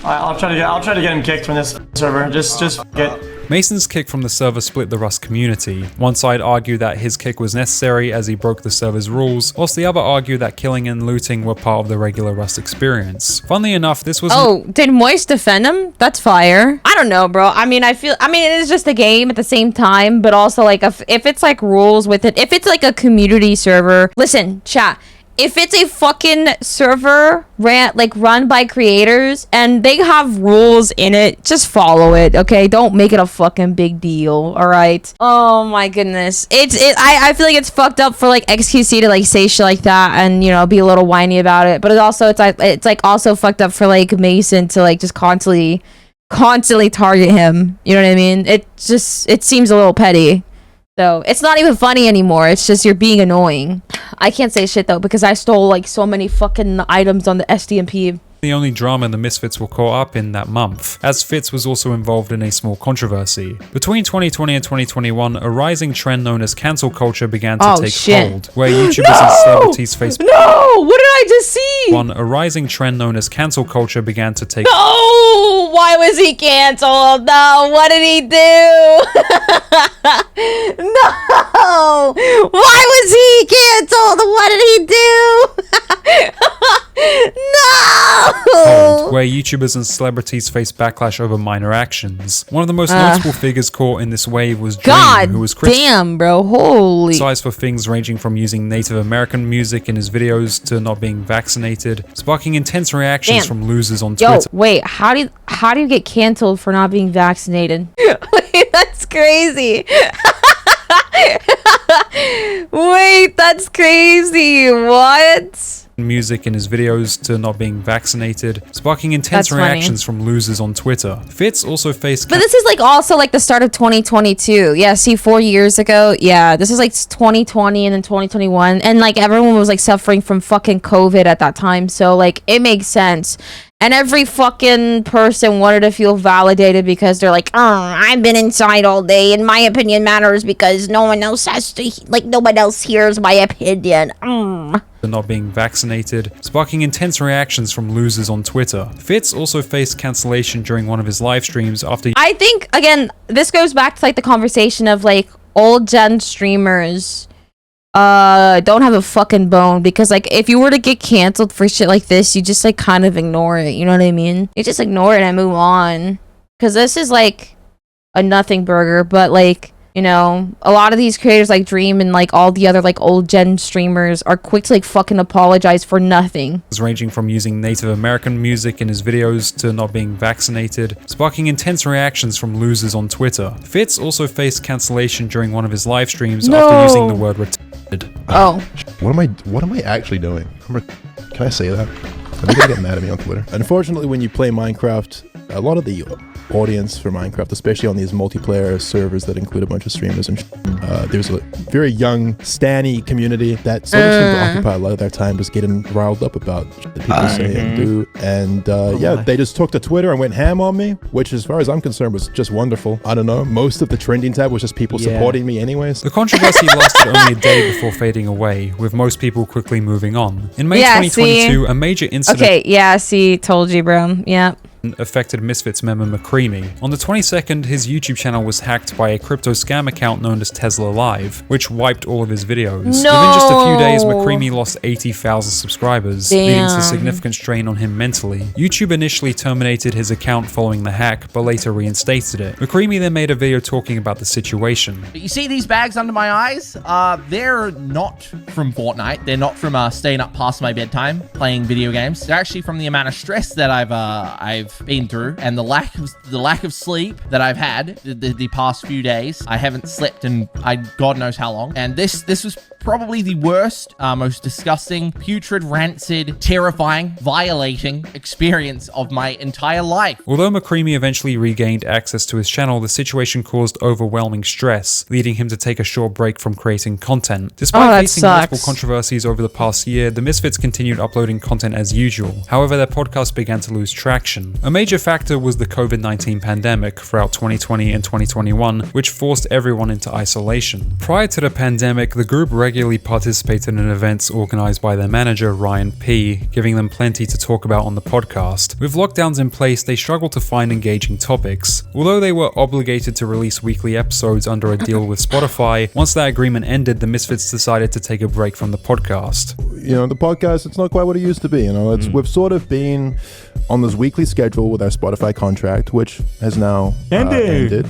[SPEAKER 20] I'll try to get him kicked from this server. Just get.
[SPEAKER 1] Mason's kick from the server split the Rust community. One side argued that his kick was necessary as he broke the server's rules, whilst the other argued that killing and looting were part of the regular Rust experience. Funnily enough, this was—
[SPEAKER 2] Oh, did Moist defend him? That's fire. I don't know, bro. I mean, it is just a game at the same time, but also like if it's like rules with it, if it's like a community server, listen, chat. If it's a fucking server run by creators and they have rules in it, just follow it, okay? Don't make it a fucking big deal, all right? Oh my goodness, I feel like it's fucked up for like XQC to like say shit like that and, you know, be a little whiny about it. But it's like also fucked up for like Mason to like just constantly target him. You know what I mean? It seems a little petty. So it's not even funny anymore. It's just you're being annoying. I can't say shit though because I stole like so many fucking items on the SDMP.
[SPEAKER 1] the only drama the Misfits were caught up in that month, as Fitz was also involved in a small controversy. Between 2020 and 2021, a rising trend known as cancel culture began to take hold, where YouTubers and celebrities faced—
[SPEAKER 2] No! What did I just see?
[SPEAKER 1] A rising trend known as cancel culture began to take—
[SPEAKER 2] No! Why was he canceled? No! What did he do? No! Why was he canceled? What did he do? No!
[SPEAKER 1] where YouTubers and celebrities faced backlash over minor actions. One of the most notable figures caught in this wave was Dream, who was
[SPEAKER 2] damn, bro, holy
[SPEAKER 1] criticized for things ranging from using Native American music in his videos to not being vaccinated, sparking intense reactions from losers on Twitter.
[SPEAKER 2] Wait, how do you get canceled for not being vaccinated? Wait, that's crazy. Wait, that's crazy. What?
[SPEAKER 1] music in his videos to not being vaccinated, sparking intense reactions from losers on Twitter. Fitz also faced...
[SPEAKER 2] But this is like also like the start of 2022. Yeah, see, 4 years ago. Yeah, this is like 2020 and then 2021. And like everyone was like suffering from fucking COVID at that time. So like it makes sense. And every fucking person wanted to feel validated because they're like, I've been inside all day and my opinion matters because no one else has to, like, no one else hears my opinion.
[SPEAKER 1] Not being vaccinated, sparking intense reactions from losers on Twitter. Fitz also faced cancellation during one of his live streams after...
[SPEAKER 2] I think, again, this goes back to like the conversation of like old gen streamers don't have a fucking bone, because like if you were to get canceled for shit like this, you just like kind of ignore it, you know what I mean? You just ignore it and move on, because this is like a nothing burger. But like, you know, a lot of these creators like Dream and like all the other like old gen streamers are quick to like fucking apologize for nothing.
[SPEAKER 1] Ranging from using Native American music in his videos to not being vaccinated, sparking intense reactions from losers on Twitter. Fitz also faced cancellation during one of his live streams after using the word retarded.
[SPEAKER 9] What am I actually doing? Can I say that? Are they gonna get mad at me on Twitter? Unfortunately, when you play Minecraft, a lot of the audience for Minecraft, especially on these multiplayer servers that include a bunch of streamers and there's a very young Stanny community that sort of seems to occupy a lot of their time just getting riled up about the people say and do. And yeah, they just took to Twitter and went ham on me, which as far as I'm concerned was just wonderful. I don't know, most of the trending tab was just people supporting me anyways.
[SPEAKER 1] The controversy lasted only a day before fading away, with most people quickly moving on. In May 2022, a major incident...
[SPEAKER 2] Okay, yeah, see, told you, bro. Yeah.
[SPEAKER 1] affected Misfits member McCreamy. On the 22nd, his YouTube channel was hacked by a crypto scam account known as Tesla Live, which wiped all of his videos. Within just a few days, McCreamy lost 80,000 subscribers, leading to significant strain on him mentally. YouTube initially terminated his account following the hack, but later reinstated it. McCreamy then made a video talking about the situation.
[SPEAKER 4] You see these bags under my eyes? They're not from Fortnite. They're not from staying up past my bedtime playing video games. They're actually from the amount of stress that I've been through and the lack of sleep that I've had the past few days. I haven't slept in God knows how long, and this was probably the worst, most disgusting, putrid, rancid, terrifying, violating experience of my entire life.
[SPEAKER 1] Although McCreamy eventually regained access to his channel, the situation caused overwhelming stress, leading him to take a short break from creating content. Despite facing multiple controversies over the past year, the Misfits continued uploading content as usual. However, their podcast began to lose traction. A major factor was the COVID-19 pandemic throughout 2020 and 2021, which forced everyone into isolation. Prior to the pandemic, the group regularly participated in events organized by their manager, Ryan P., giving them plenty to talk about on the podcast. With lockdowns in place, they struggled to find engaging topics. Although they were obligated to release weekly episodes under a deal with Spotify, once that agreement ended, the Misfits decided to take a break from the podcast.
[SPEAKER 9] You know, the podcast, it's not quite what it used to be. You know, we've sort of been on this weekly schedule with our Spotify contract, which has now ended.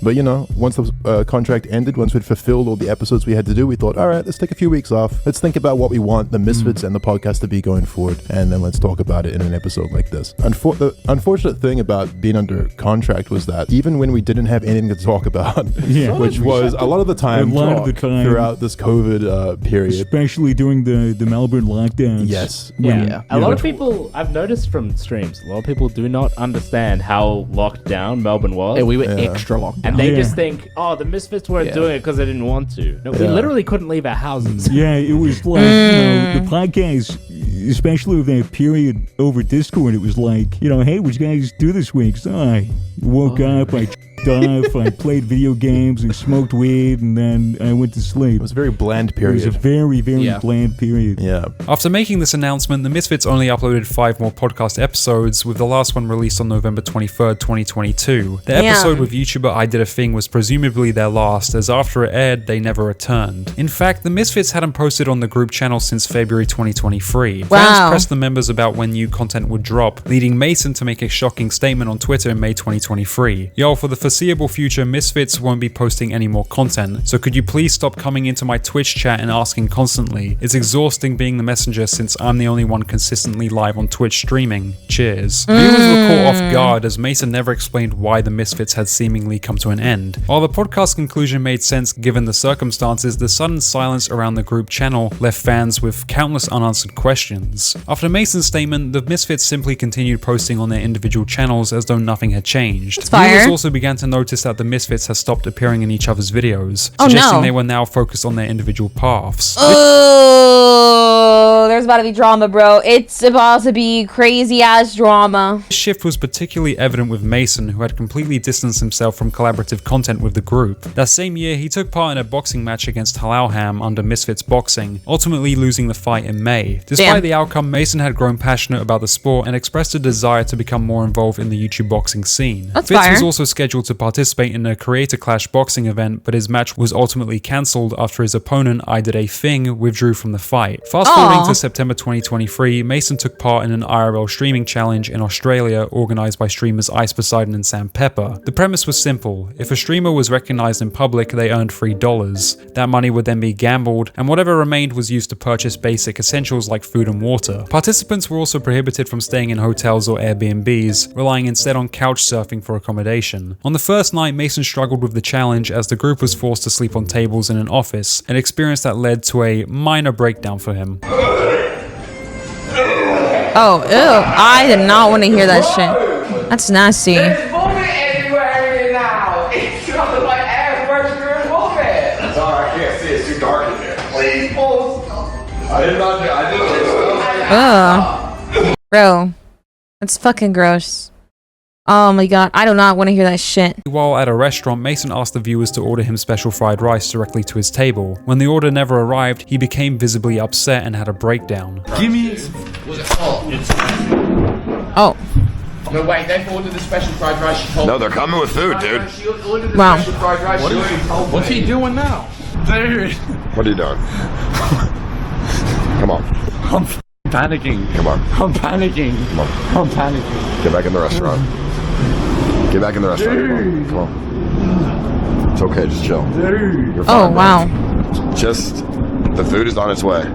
[SPEAKER 9] But you know, once the contract ended, once we'd fulfilled all the episodes we had to do, we thought, all right, let's take a few weeks off. Let's think about what we want the Misfits and the podcast to be going forward, and then let's talk about it in an episode like this. The unfortunate thing about being under contract was that even when we didn't have anything to talk about, which was a lot of the time throughout this COVID period,
[SPEAKER 22] especially during the Melbourne lockdowns.
[SPEAKER 9] Yes.
[SPEAKER 12] A lot of people, I've noticed from streams, a lot of people do not understand how locked down Melbourne was.
[SPEAKER 4] Yeah, we were extra locked down.
[SPEAKER 12] And they just think, oh, the Misfits weren't doing it because they didn't want to. No, we literally couldn't leave our houses.
[SPEAKER 22] Yeah, it was like, you know, the podcast, especially with that period over Discord, it was like, you know, hey, what you guys do this week? So I woke up, I off, I played video games and smoked weed, and then I went to sleep.
[SPEAKER 9] It was a very bland period.
[SPEAKER 22] It was a very, very bland period.
[SPEAKER 9] Yeah.
[SPEAKER 1] After making this announcement, the Misfits only uploaded 5 more podcast episodes, with the last one released on November 23rd, 2022. The episode with YouTuber I Did a Thing was presumably their last, as after it aired, they never returned. In fact, the Misfits hadn't posted on the group channel since February 2023. Fans pressed the members about when new content would drop, leading Mason to make a shocking statement on Twitter in May 2023. Yo, for the foreseeable future, Misfits won't be posting any more content, so could you please stop coming into my Twitch chat and asking constantly? It's exhausting being the messenger since I'm the only one consistently live on Twitch streaming. Cheers. Viewers were caught off guard as Mason never explained why the Misfits had seemingly come to an end. While the podcast conclusion made sense given the circumstances, the sudden silence around the group channel left fans with countless unanswered questions. After Mason's statement, the Misfits simply continued posting on their individual channels as though nothing had changed. Viewers also began to notice that the Misfits had stopped appearing in each other's videos, suggesting they were now focused on their individual paths.
[SPEAKER 2] Oh, there's about to be drama, bro. It's about to be crazy ass drama.
[SPEAKER 1] This shift was particularly evident with Mason, who had completely distanced himself from collaborative content with the group. That same year, he took part in a boxing match against Halalham under Misfits Boxing, ultimately losing the fight in May. Despite the outcome, Mason had grown passionate about the sport and expressed a desire to become more involved in the YouTube boxing scene. Fitz was also scheduled to participate in a Creator Clash boxing event, but his match was ultimately cancelled after his opponent, I Did a Thing, withdrew from the fight. Fast forwarding to September 2023, Mason took part in an IRL streaming challenge in Australia organised by streamers Ice Poseidon and Sam Pepper. The premise was simple: if a streamer was recognised in public, they earned $3. That money would then be gambled, and whatever remained was used to purchase basic essentials like food and water. Participants were also prohibited from staying in hotels or Airbnbs, relying instead on couch surfing for accommodation. On the first night, Mason struggled with the challenge as the group was forced to sleep on tables in an office, an experience that led to a minor breakdown for him.
[SPEAKER 2] Oh, ew. I did not want to hear that shit. That's nasty.
[SPEAKER 3] There's vomit everywhere in here now. It smells like ass freshener and vomit. That's alright, I can't see. It's too dark in here. Please, post. I did not do
[SPEAKER 2] Ugh. Bro, that's fucking gross. Oh my god, I do not want to hear that shit.
[SPEAKER 1] While at a restaurant, Mason asked the viewers to order him special fried rice directly to his table. When the order never arrived, he became visibly upset and had a breakdown.
[SPEAKER 3] Give me. Was it hot?
[SPEAKER 2] Oh.
[SPEAKER 3] No, wait, they've ordered the special fried rice.
[SPEAKER 5] No, they're coming with food, dude.
[SPEAKER 2] Wow.
[SPEAKER 3] What's he doing now? Dude.
[SPEAKER 5] What are you doing? Come on.
[SPEAKER 3] I'm panicking.
[SPEAKER 5] Come on.
[SPEAKER 3] I'm panicking.
[SPEAKER 5] Come on.
[SPEAKER 3] I'm panicking.
[SPEAKER 5] Get back in the restaurant. Get back in the restaurant.
[SPEAKER 3] Dude.
[SPEAKER 5] Come on. It's okay, just chill.
[SPEAKER 3] Dude.
[SPEAKER 5] You're fine,
[SPEAKER 2] wow.
[SPEAKER 5] Just, the food is on its way.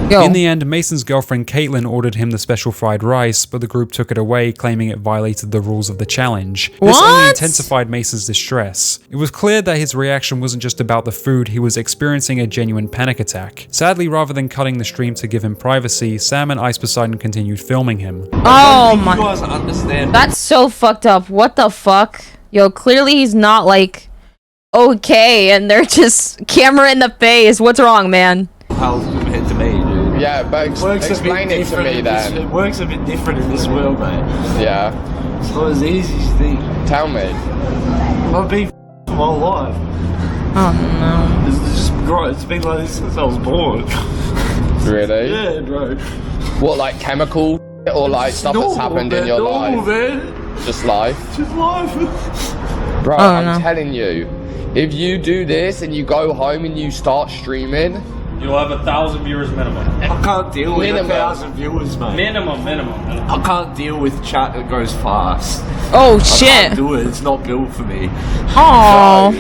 [SPEAKER 1] In the end, Mason's girlfriend Caitlin ordered him the special fried rice, but the group took it away, claiming it violated the rules of the challenge. This only intensified Mason's distress. It was clear that his reaction wasn't just about the food, he was experiencing a genuine panic attack. Sadly, rather than cutting the stream to give him privacy, Sam and Ice Poseidon continued filming him.
[SPEAKER 2] Oh my. That's so fucked up. What the fuck? Yo, clearly he's not like okay, and they're just camera in the face. What's wrong, man?
[SPEAKER 3] How's it to me, dude?
[SPEAKER 23] Yeah, but explain it to me then.
[SPEAKER 3] It works a bit different in this world, mate.
[SPEAKER 23] Yeah.
[SPEAKER 3] It's not as easy as you think.
[SPEAKER 23] Tell me.
[SPEAKER 3] I've been for my whole life.
[SPEAKER 2] Oh no.
[SPEAKER 3] It's been like this since I was born.
[SPEAKER 23] Really?
[SPEAKER 3] Yeah, bro.
[SPEAKER 23] What, like chemical or like stuff that's happened in your life?
[SPEAKER 3] Man.
[SPEAKER 23] Just life?
[SPEAKER 3] Just life.
[SPEAKER 23] Bro, I'm telling you, if you do this and you go home and you start streaming,
[SPEAKER 24] you'll have 1,000 viewers minimum.
[SPEAKER 3] I can't deal with 1,000 viewers, mate.
[SPEAKER 24] Minimum.
[SPEAKER 3] I can't deal with chat that goes fast.
[SPEAKER 2] Oh
[SPEAKER 3] I
[SPEAKER 2] shit.
[SPEAKER 3] can't do it. It's not built for me.
[SPEAKER 2] Oh.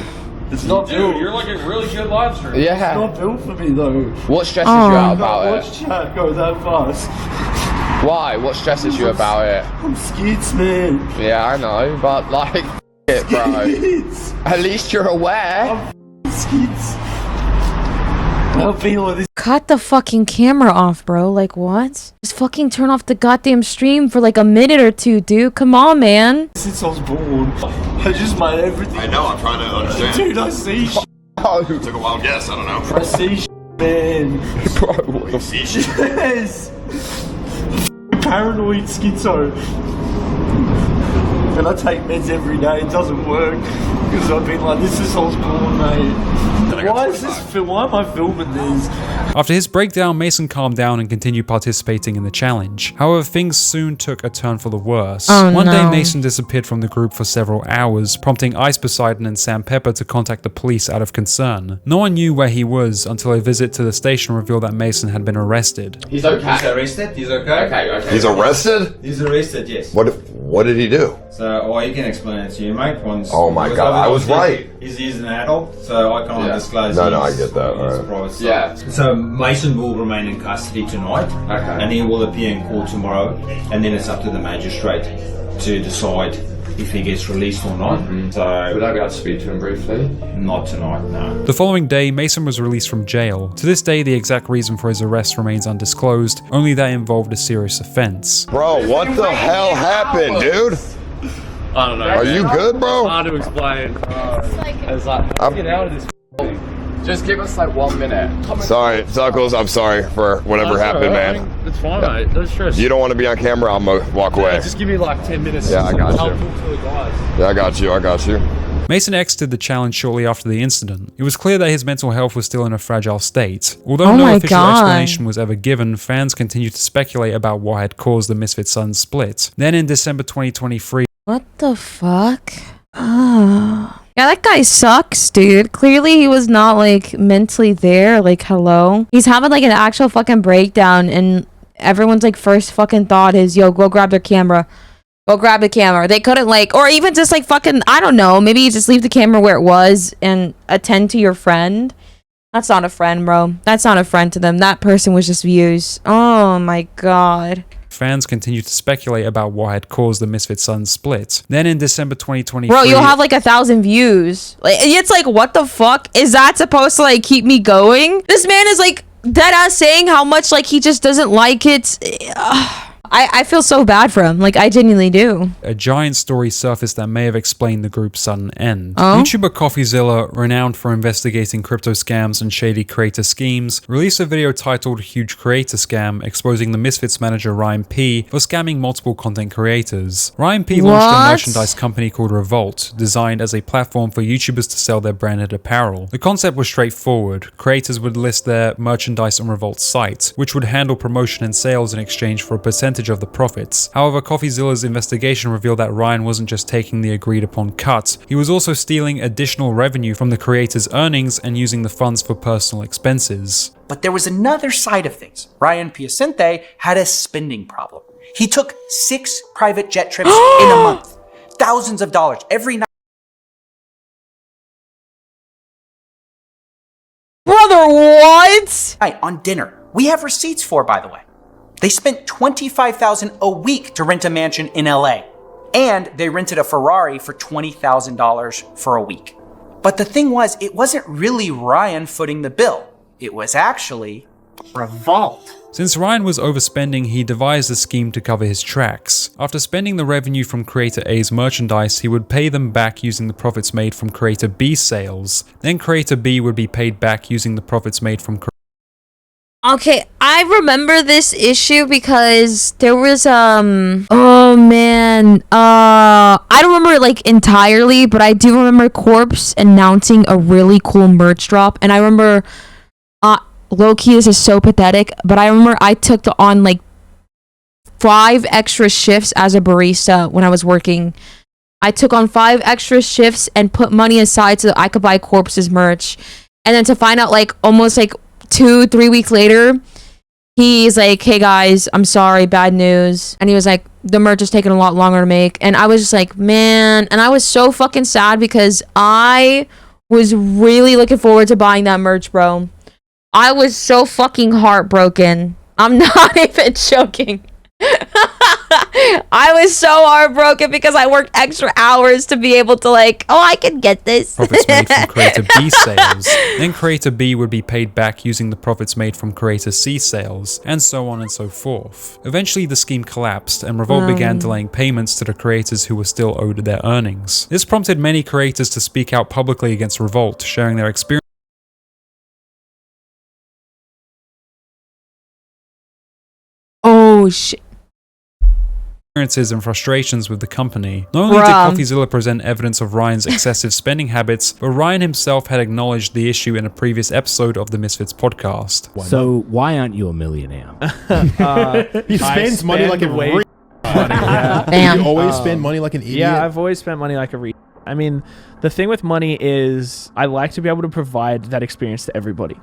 [SPEAKER 3] It's not built.
[SPEAKER 24] Dude, you're like a really good live streamer.
[SPEAKER 23] Yeah.
[SPEAKER 3] It's not built for me though.
[SPEAKER 23] What stresses you out about it?
[SPEAKER 3] Watch chat go that fast.
[SPEAKER 23] Why? What stresses you about it?
[SPEAKER 3] I'm scared, man.
[SPEAKER 23] Yeah, I know, but like, it, bro. At least you're aware.
[SPEAKER 3] I'm scared. I'll be like this.
[SPEAKER 2] Cut the fucking camera off, bro. Like, what? Just fucking turn off the goddamn stream for like a minute or two, dude. Come on, man.
[SPEAKER 3] Since I was born, I just made everything.
[SPEAKER 5] I know, I'm trying to understand.
[SPEAKER 3] Dude, I see shit.
[SPEAKER 5] Oh, took a wild guess, I don't know.
[SPEAKER 3] I see shit, man.
[SPEAKER 5] Bro, what the see shit?
[SPEAKER 3] Yes. Paranoid schizo. And I take meds every day. It doesn't work because I've been like this since I was born, mate. Why am I filming these?
[SPEAKER 1] After his breakdown, Mason calmed down and continued participating in the challenge. However, things soon took a turn for the worse. One day, Mason disappeared from the group for several hours, prompting Ice Poseidon and Sam Pepper to contact the police out of concern. No one knew where he was until a visit to the station revealed that Mason had been arrested.
[SPEAKER 23] He's okay.
[SPEAKER 3] He's arrested. He's okay.
[SPEAKER 23] Okay.
[SPEAKER 5] He's arrested?
[SPEAKER 3] He's arrested. Yes.
[SPEAKER 5] What? What did he do?
[SPEAKER 6] So, well, you can explain it to you, mate. Once,
[SPEAKER 5] Oh my God, I was right.
[SPEAKER 6] He's an adult, so I can't disclose.
[SPEAKER 5] No, I get that. All right.
[SPEAKER 6] Private stuff. So Mason will remain in custody tonight, and he will appear in court tomorrow, and then it's up to the magistrate to decide if he gets released or not. So,
[SPEAKER 23] would I be able to speak to him briefly?
[SPEAKER 6] Not tonight, no.
[SPEAKER 1] The following day, Mason was released from jail. To this day, the exact reason for his arrest remains undisclosed, only that it involved a serious offense.
[SPEAKER 5] Bro, what the hell happened, dude?
[SPEAKER 23] I don't know.
[SPEAKER 5] Are you good, bro?
[SPEAKER 23] Hard to explain. It's like, how do we get out of this thing? Just give us like 1 minute.
[SPEAKER 5] Sorry, Zuckles, I'm sorry for whatever happened, man.
[SPEAKER 23] It's fine, mate. No stress.
[SPEAKER 5] You don't want to be on camera, I'm gonna walk away.
[SPEAKER 23] Just give me like 10 minutes.
[SPEAKER 5] Yeah, I got you.
[SPEAKER 23] I'll talk to the guys.
[SPEAKER 5] Yeah, I got you.
[SPEAKER 1] Mason exited the challenge shortly after the incident. It was clear that his mental health was still in a fragile state. Although
[SPEAKER 2] Oh
[SPEAKER 1] no
[SPEAKER 2] my
[SPEAKER 1] official
[SPEAKER 2] God.
[SPEAKER 1] explanation was ever given, fans continued to speculate about what had caused the Misfits' sudden split. Then in December 2023,
[SPEAKER 2] What the fuck? Yeah, that guy sucks, dude. Clearly he was not like mentally there. Like, hello? He's having like an actual fucking breakdown and everyone's like first fucking thought is, yo, go grab their camera. Go grab the camera. They couldn't like, or even just like fucking, I don't know, maybe you just leave the camera where it was and attend to your friend. That's not a friend, bro. That's not a friend to them. That person was just views. Oh my God.
[SPEAKER 1] fans continued to speculate about what had caused the Misfits' sudden split. Then in December 2023...
[SPEAKER 2] Bro, you'll have like 1,000 views. Like, it's like, what the fuck? Is that supposed to like keep me going? This man is like dead ass saying how much like he just doesn't like it. I feel so bad for him. Like, I genuinely do.
[SPEAKER 1] A giant story surfaced that may have explained the group's sudden end.
[SPEAKER 2] Oh?
[SPEAKER 1] YouTuber CoffeeZilla, renowned for investigating crypto scams and shady creator schemes, released a video titled Huge Creator Scam, exposing the Misfits manager Ryan P for scamming multiple content creators. Ryan P launched a merchandise company called Revolt, designed as a platform for YouTubers to sell their branded apparel. The concept was straightforward. Creators would list their merchandise on Revolt's site, which would handle promotion and sales in exchange for a percentage of the profits. However, CoffeeZilla's investigation revealed that Ryan wasn't just taking the agreed upon cut, he was also stealing additional revenue from the creators' earnings and using the funds for personal expenses.
[SPEAKER 8] But there was another side of things. Ryan Piacente had a spending problem. He took 6 private jet trips in a month. Thousands of dollars every night.
[SPEAKER 2] Brother, what?
[SPEAKER 8] On dinner. We have receipts for, by the way. They spent $25,000 a week to rent a mansion in LA. And they rented a Ferrari for $20,000 for a week. But the thing was, it wasn't really Ryan footing the bill. It was actually Revolt.
[SPEAKER 1] Since Ryan was overspending, he devised a scheme to cover his tracks. After spending the revenue from Creator A's merchandise, he would pay them back using the profits made from Creator B's sales. Then Creator B would be paid back using the profits made from
[SPEAKER 2] Okay, I remember this issue because there was oh man, I don't remember it like entirely, but I do remember Corpse announcing a really cool merch drop, and I remember low-key, this is so pathetic, but I remember I took on like 5 extra shifts as a barista when I was working. I took on 5 extra shifts and put money aside so that I could buy Corpse's merch, and then to find out like almost like 2-3 weeks later, he's like, hey guys, I'm sorry, bad news. And he was like, the merch is taking a lot longer to make. And I was just like, man. And I was so fucking sad because I was really looking forward to buying that merch, bro. I was so fucking heartbroken. I'm not even joking. I was so heartbroken because I worked extra hours to be able to like, oh, I can get this.
[SPEAKER 1] Profits made from Creator B sales. Then Creator B would be paid back using the profits made from Creator C sales, and so on and so forth. Eventually the scheme collapsed, and Revolt began delaying payments to the creators who were still owed their earnings. This prompted many creators to speak out publicly against Revolt, sharing their experience.
[SPEAKER 2] Oh shit.
[SPEAKER 1] And frustrations with the company. Not only did CoffeeZilla present evidence of Ryan's excessive spending habits, but Ryan himself had acknowledged the issue in a previous episode of the Misfits podcast.
[SPEAKER 12] So why aren't you a millionaire?
[SPEAKER 9] He spends money like a
[SPEAKER 10] way
[SPEAKER 9] money.
[SPEAKER 10] yeah.
[SPEAKER 2] Damn.
[SPEAKER 9] You always spend money like an idiot.
[SPEAKER 10] Yeah, I've always spent money like a I mean, the thing with money is I like to be able to provide that experience to everybody.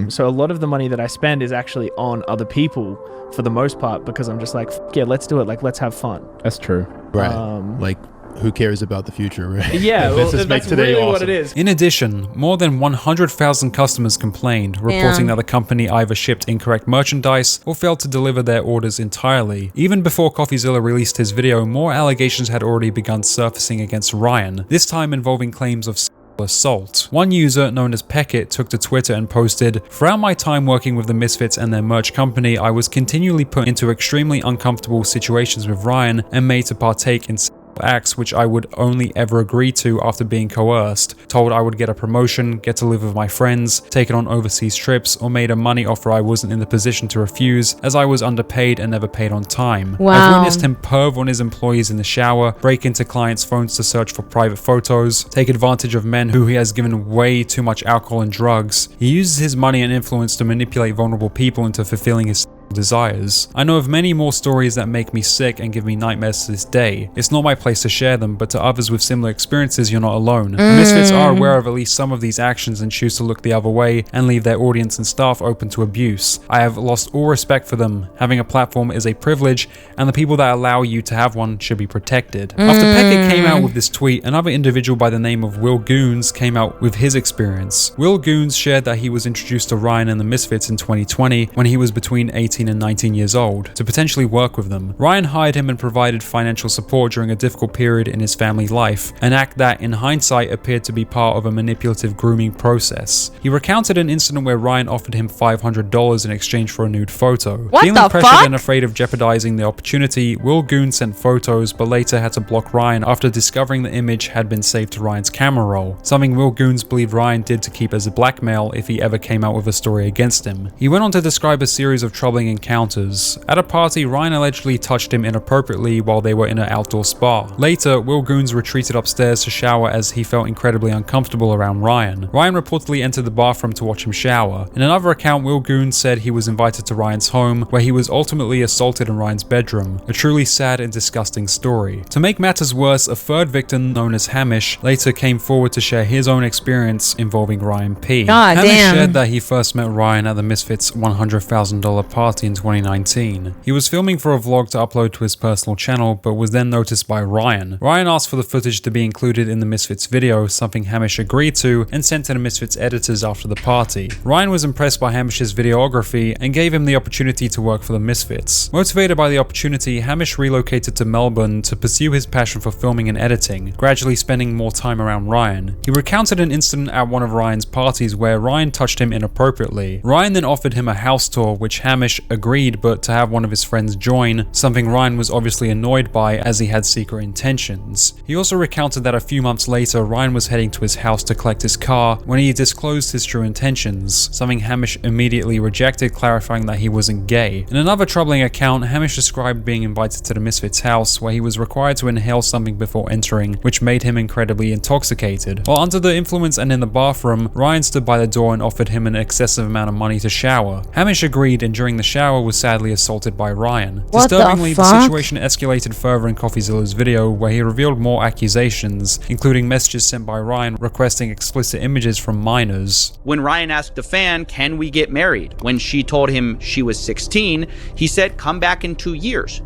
[SPEAKER 10] So a lot of the money that I spend is actually on other people for the most part, because I'm just like, yeah, let's do it. Like, let's have fun.
[SPEAKER 12] That's true.
[SPEAKER 9] Right. Like, who cares about the future, right?
[SPEAKER 10] Yeah, well,
[SPEAKER 9] Business make
[SPEAKER 10] that's
[SPEAKER 9] today
[SPEAKER 10] really
[SPEAKER 9] awesome.
[SPEAKER 10] what it is.
[SPEAKER 1] In addition, more than 100,000 customers complained, reporting that the company either shipped incorrect merchandise or failed to deliver their orders entirely. Even before CoffeeZilla released his video, more allegations had already begun surfacing against Ryan, this time involving claims of assault. One user, known as Peckett, took to Twitter and posted, "Throughout my time working with the Misfits and their merch company, I was continually put into extremely uncomfortable situations with Ryan and made to partake in acts which I would only ever agree to after being coerced, told I would get a promotion, get to live with my friends, taken on overseas trips, or made a money offer I wasn't in the position to refuse as I was underpaid and never paid on time.
[SPEAKER 2] Wow.
[SPEAKER 1] I've witnessed him perv on his employees in the shower, break into clients' phones to search for private photos, take advantage of men who he has given way too much alcohol and drugs. He uses his money and influence to manipulate vulnerable people into fulfilling his desires. I know of many more stories that make me sick and give me nightmares to this day. It's not my place to share them, but to others with similar experiences, you're not alone. The Misfits are aware of at least some of these actions and choose to look the other way and leave their audience and staff open to abuse. I have lost all respect for them. Having a platform is a privilege, and the people that allow you to have one should be protected." After Peckett came out with this tweet, another individual by the name of Will Goons came out with his experience. Will Goons shared that he was introduced to Ryan and the Misfits in 2020 when he was between 18 and 19 years old to potentially work with them. Ryan hired him and provided financial support during a difficult period in his family life, an act that in hindsight appeared to be part of a manipulative grooming process. He recounted an incident where Ryan offered him $500 in exchange for a nude photo. Feeling pressured and afraid of jeopardizing the opportunity, Will Goon sent photos but later had to block Ryan after discovering the image had been saved to Ryan's camera roll, something Will Goons believed Ryan did to keep as a blackmail if he ever came out with a story against him. He went on to describe a series of troubling encounters. At a party, Ryan allegedly touched him inappropriately while they were in an outdoor spa. Later, Will Goons retreated upstairs to shower as he felt incredibly uncomfortable around Ryan. Ryan reportedly entered the bathroom to watch him shower. In another account, Will Goons said he was invited to Ryan's home, where he was ultimately assaulted in Ryan's bedroom. A truly sad and disgusting story. To make matters worse, a third victim, known as Hamish, later came forward to share his own experience involving Ryan P. Hamish shared that he first met Ryan at the Misfits' $100,000 party in 2019. He was filming for a vlog to upload to his personal channel, but was then noticed by Ryan. Ryan asked for the footage to be included in the Misfits video, something Hamish agreed to, and sent to the Misfits editors after the party. Ryan was impressed by Hamish's videography and gave him the opportunity to work for the Misfits. Motivated by the opportunity, Hamish relocated to Melbourne to pursue his passion for filming and editing, gradually spending more time around Ryan. He recounted an incident at one of Ryan's parties where Ryan touched him inappropriately. Ryan then offered him a house tour, which Hamish agreed, but to have one of his friends join, something Ryan was obviously annoyed by as he had secret intentions. He also recounted that a few months later, Ryan was heading to his house to collect his car when he disclosed his true intentions, something Hamish immediately rejected, clarifying that he wasn't gay. In another troubling account, Hamish described being invited to the Misfits' house where he was required to inhale something before entering, which made him incredibly intoxicated. While under the influence and in the bathroom, Ryan stood by the door and offered him an excessive amount of money to shower. Hamish agreed, and during the shower was sadly assaulted by Ryan. Disturbingly, the situation escalated further in CoffeeZilla's video, where he revealed more accusations, including messages sent by Ryan requesting explicit images from minors.
[SPEAKER 8] When Ryan asked a fan, "Can we get married?" when she told him she was 16, he said, "Come back in 2 years."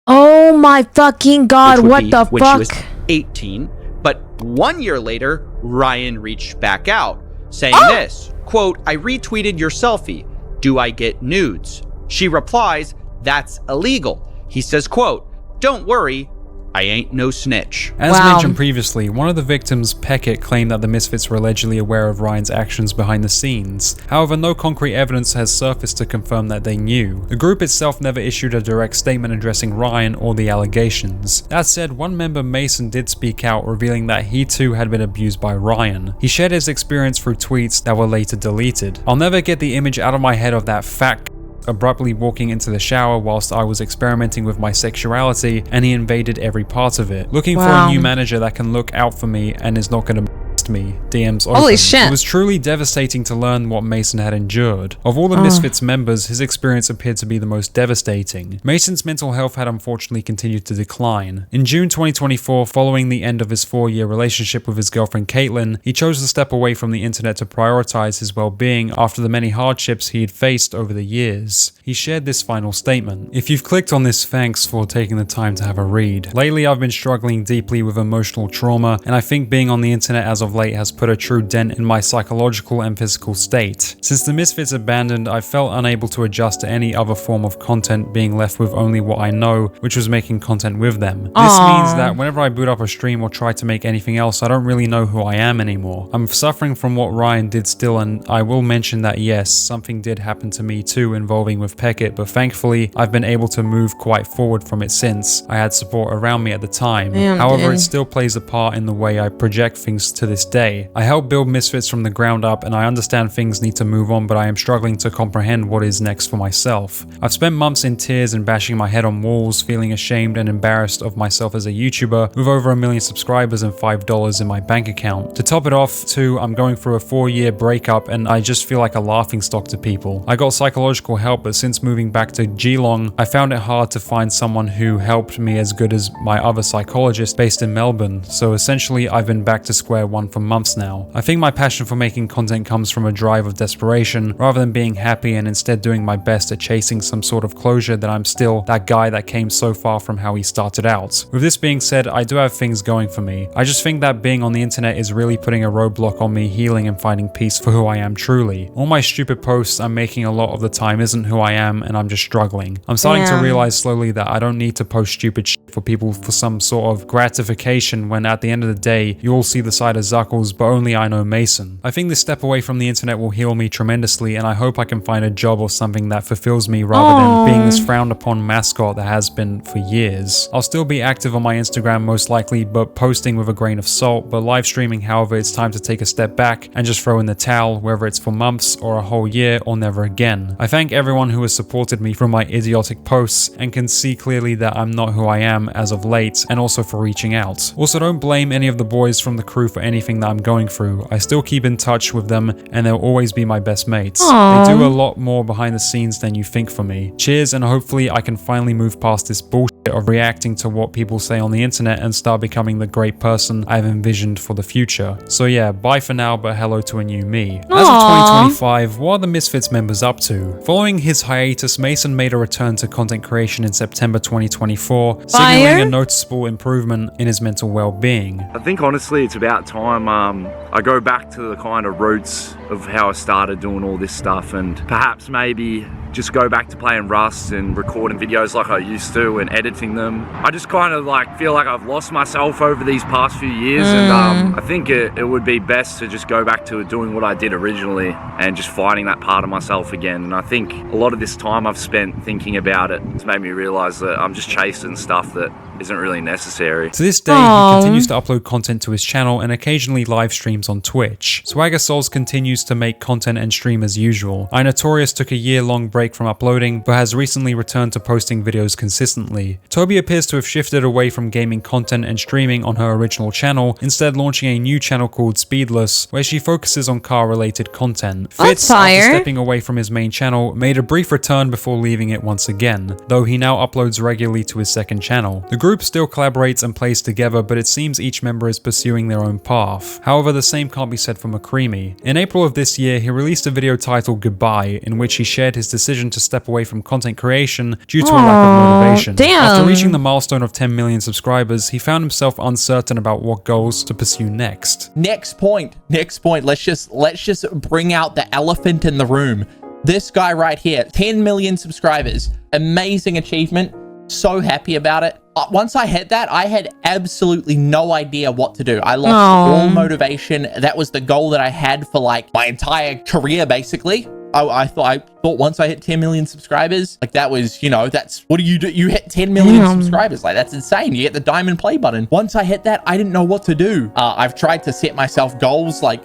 [SPEAKER 2] Oh my fucking god, what the
[SPEAKER 8] when
[SPEAKER 2] fuck?
[SPEAKER 8] she was 18, but 1 year later, Ryan reached back out, saying this, quote, "I retweeted your selfie. Do I get nudes?" She replies, "That's illegal." He says, quote, "Don't worry, I ain't no snitch."
[SPEAKER 1] As mentioned previously, one of the victims, Peckett, claimed that the Misfits were allegedly aware of Ryan's actions behind the scenes. However, no concrete evidence has surfaced to confirm that they knew. The group itself never issued a direct statement addressing Ryan or the allegations. That said, one member, Mason, did speak out, revealing that he too had been abused by Ryan. He shared his experience through tweets that were later deleted. "I'll never get the image out of my head of that fat abruptly walking into the shower whilst I was experimenting with my sexuality, and he invaded every part of it. Looking for a new manager that can look out for me and is not going to text me, DMs open.
[SPEAKER 2] Holy shit.
[SPEAKER 1] It was truly devastating to learn what Mason had endured. Of all the Misfits members, his experience appeared to be the most devastating. Mason's mental health had unfortunately continued to decline. In June 2024, following the end of his 4-year relationship with his girlfriend Caitlin, he chose to step away from the internet to prioritize his well-being after the many hardships he had faced over the years. He shared this final statement. If you've clicked on this, thanks for taking the time to have a read. Lately, I've been struggling deeply with emotional trauma, and I think being on the internet as of late has put a true dent in my psychological and physical state. Since the Misfits abandoned, I felt unable to adjust to any other form of content, being left with only what I know, which was making content with them. This means that whenever I boot up a stream or try to make anything else, I don't really know who I am anymore. I'm suffering from what Ryan did still, and I will mention that yes, something did happen to me too involving with Peckett, but thankfully I've been able to move quite forward from it since I had support around me at the time. However, it still plays a part in the way I project things to this day. I helped build Misfits from the ground up, and I understand things need to move on, but I am struggling to comprehend what is next for myself. I've spent months in tears and bashing my head on walls, feeling ashamed and embarrassed of myself as a YouTuber with over 1 million subscribers and $5 in my bank account. To top it off, too, I'm going through a 4-year breakup and I just feel like a laughingstock to people. I got psychological help, but since moving back to Geelong, I found it hard to find someone who helped me as good as my other psychologist based in Melbourne, so essentially I've been back to square one for months now. I think my passion for making content comes from a drive of desperation rather than being happy, and instead doing my best at chasing some sort of closure that I'm still that guy that came so far from how he started out. With this being said, I do have things going for me. I just think that being on the internet is really putting a roadblock on me healing and finding peace for who I am truly. All my stupid posts I'm making a lot of the time isn't who I am, and I'm just struggling. I'm starting to realize slowly that I don't need to post stupid shit for people for some sort of gratification, when at the end of the day, you all see the side of Zuckles, but only I know Mason. I think this step away from the internet will heal me tremendously, and I hope I can find a job or something that fulfills me rather than being this frowned upon mascot that has been for years. I'll still be active on my Instagram most likely, but posting with a grain of salt, but live streaming, however, it's time to take a step back and just throw in the towel, whether it's for months or a whole year or never again. I thank everyone who has supported me from my idiotic posts and can see clearly that I'm not who I am as of late, and also for reaching out. Also, don't blame any of the boys from the crew for anything that I'm going through. I still keep in touch with them and they'll always be my best mates. They do a lot more behind the scenes than you think for me. Cheers, and hopefully I can finally move past this bullshit of reacting to what people say on the internet and start becoming the great person I've envisioned for the future. So yeah, bye for now, but hello to a new me. As of 2025, what are the Misfits members up to? Following his hiatus, Mason made a return to content creation in September 2024, signaling a noticeable improvement in his mental well-being.
[SPEAKER 13] I think honestly it's about time I go back to the kind of roots of how I started doing all this stuff, and perhaps maybe just go back to playing Rust and recording videos like I used to and editing them. I just kind of like feel like I've lost myself over these past few years, and I think it would be best to just go back to doing what I did originally and just finding that part of myself again. And I think a lot of this time I've spent thinking about it has made me realize that I'm just chasing stuff that isn't really necessary.
[SPEAKER 1] To this day, he continues to upload content to his channel and occasionally live streams on Twitch. Swagger Souls continues to make content and stream as usual. iNotorious took a year-long break from uploading, but has recently returned to posting videos consistently. Toby appears to have shifted away from gaming content and streaming on her original channel, instead launching a new channel called Speedless, where she focuses on car-related content. Fitz, after stepping away from his main channel, made a brief return before leaving it once again, though he now uploads regularly to his second channel. The group still collaborates and plays together, but it seems each member is pursuing their own path. However, the same can't be said for McCreamy. In April of this year, he released a video titled Goodbye, in which he shared his decision to step away from content creation due to a lack of motivation. After reaching the milestone of 10 million subscribers, he found himself uncertain about what goals to pursue next.
[SPEAKER 4] Next point. Let's just bring out the elephant in the room. This guy right here, 10 million subscribers. Amazing achievement. So happy about it. Once I hit that, I had absolutely no idea what to do. I lost all motivation. That was the goal that I had for like my entire career, basically. I thought once I hit 10 million subscribers, like that was, you know, that's, what do? You hit 10 million subscribers. Like that's insane. You get the diamond play button. Once I hit that, I didn't know what to do. I've tried to set myself goals like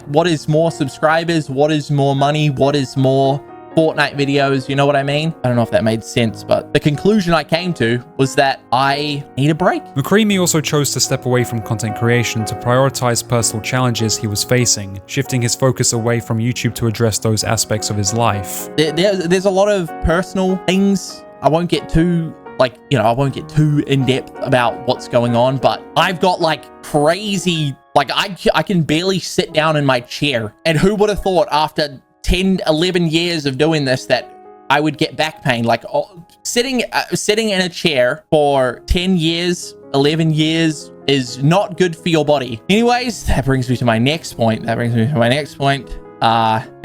[SPEAKER 4] what is more subscribers? What is more money? What is more Fortnite videos, you know what I mean? I don't know if that made sense, but the conclusion I came to was that I need a break.
[SPEAKER 1] McCreamy also chose to step away from content creation to prioritize personal challenges he was facing, shifting his focus away from YouTube to address those aspects of his life.
[SPEAKER 4] There's a lot of personal things. I won't get too I won't get too in depth about what's going on, but I've got like crazy, like I can barely sit down in my chair. And who would have thought after 10, 11 years of doing this that I would get back pain? Like sitting in a chair for 10 years, 11 years is not good for your body. Anyways, that brings me to my next point.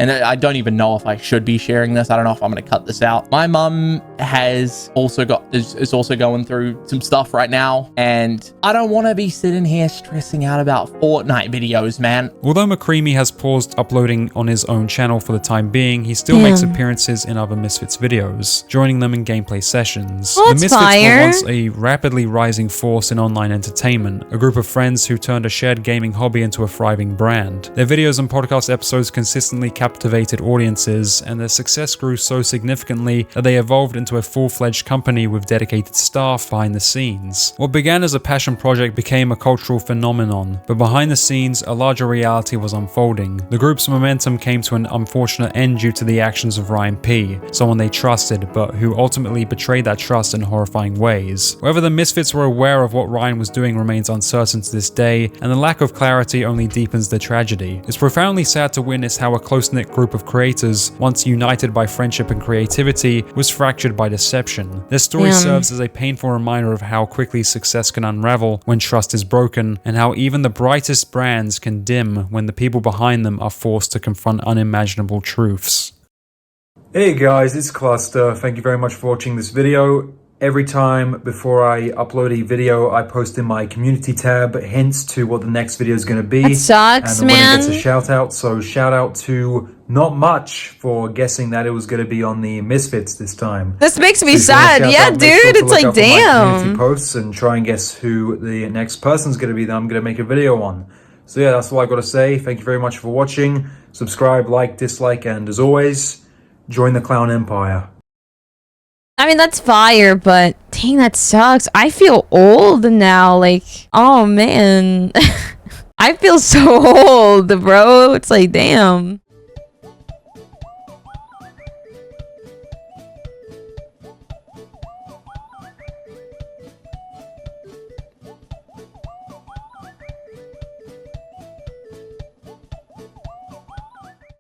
[SPEAKER 4] And I don't even know if I should be sharing this. I don't know if I'm going to cut this out. My mum is also going through some stuff right now, and I don't want to be sitting here stressing out about Fortnite videos, man.
[SPEAKER 1] Although McCreamy has paused uploading on his own channel for the time being, he still makes appearances in other Misfits videos, joining them in gameplay sessions.
[SPEAKER 2] Well,
[SPEAKER 1] the Misfits were once a rapidly rising force in online entertainment, a group of friends who turned a shared gaming hobby into a thriving brand. Their videos and podcast episodes consistently captivated audiences, and their success grew so significantly that they evolved into a full-fledged company with dedicated staff behind the scenes. What began as a passion project became a cultural phenomenon, but behind the scenes, a larger reality was unfolding. The group's momentum came to an unfortunate end due to the actions of Ryan P., someone they trusted, but who ultimately betrayed that trust in horrifying ways. Whether the Misfits were aware of what Ryan was doing remains uncertain to this day, and the lack of clarity only deepens the tragedy. It's profoundly sad to witness how a close-knit group of creators, once united by friendship and creativity, was fractured by deception. This story serves as a painful reminder of how quickly success can unravel when trust is broken, and how even the brightest brands can dim when the people behind them are forced to confront unimaginable truths. Hey guys, it's Kluster. Thank you very much for watching this video. Every time before I upload a video, I post in my community tab hints to what the next video is going to be.
[SPEAKER 2] That sucks,
[SPEAKER 1] and
[SPEAKER 2] man.
[SPEAKER 1] when it gets a shout out, so shout out to Not Much for guessing that it was going to be on the Misfits this time.
[SPEAKER 2] This makes me
[SPEAKER 1] So if you
[SPEAKER 2] sad.
[SPEAKER 1] want a shout
[SPEAKER 2] Yeah,
[SPEAKER 1] out, make sure
[SPEAKER 2] dude.
[SPEAKER 1] to
[SPEAKER 2] It's
[SPEAKER 1] look
[SPEAKER 2] like,
[SPEAKER 1] up on my community
[SPEAKER 2] damn.
[SPEAKER 1] posts and try and guess who the next person's going to be that I'm going to make a video on. So yeah, that's all I got to say. Thank you very much for watching. Subscribe, like, dislike, and as always, join the Clown Empire.
[SPEAKER 2] I mean, that's fire, but dang, that sucks. I feel old now. Like, oh man. I feel so old, bro. It's like, damn.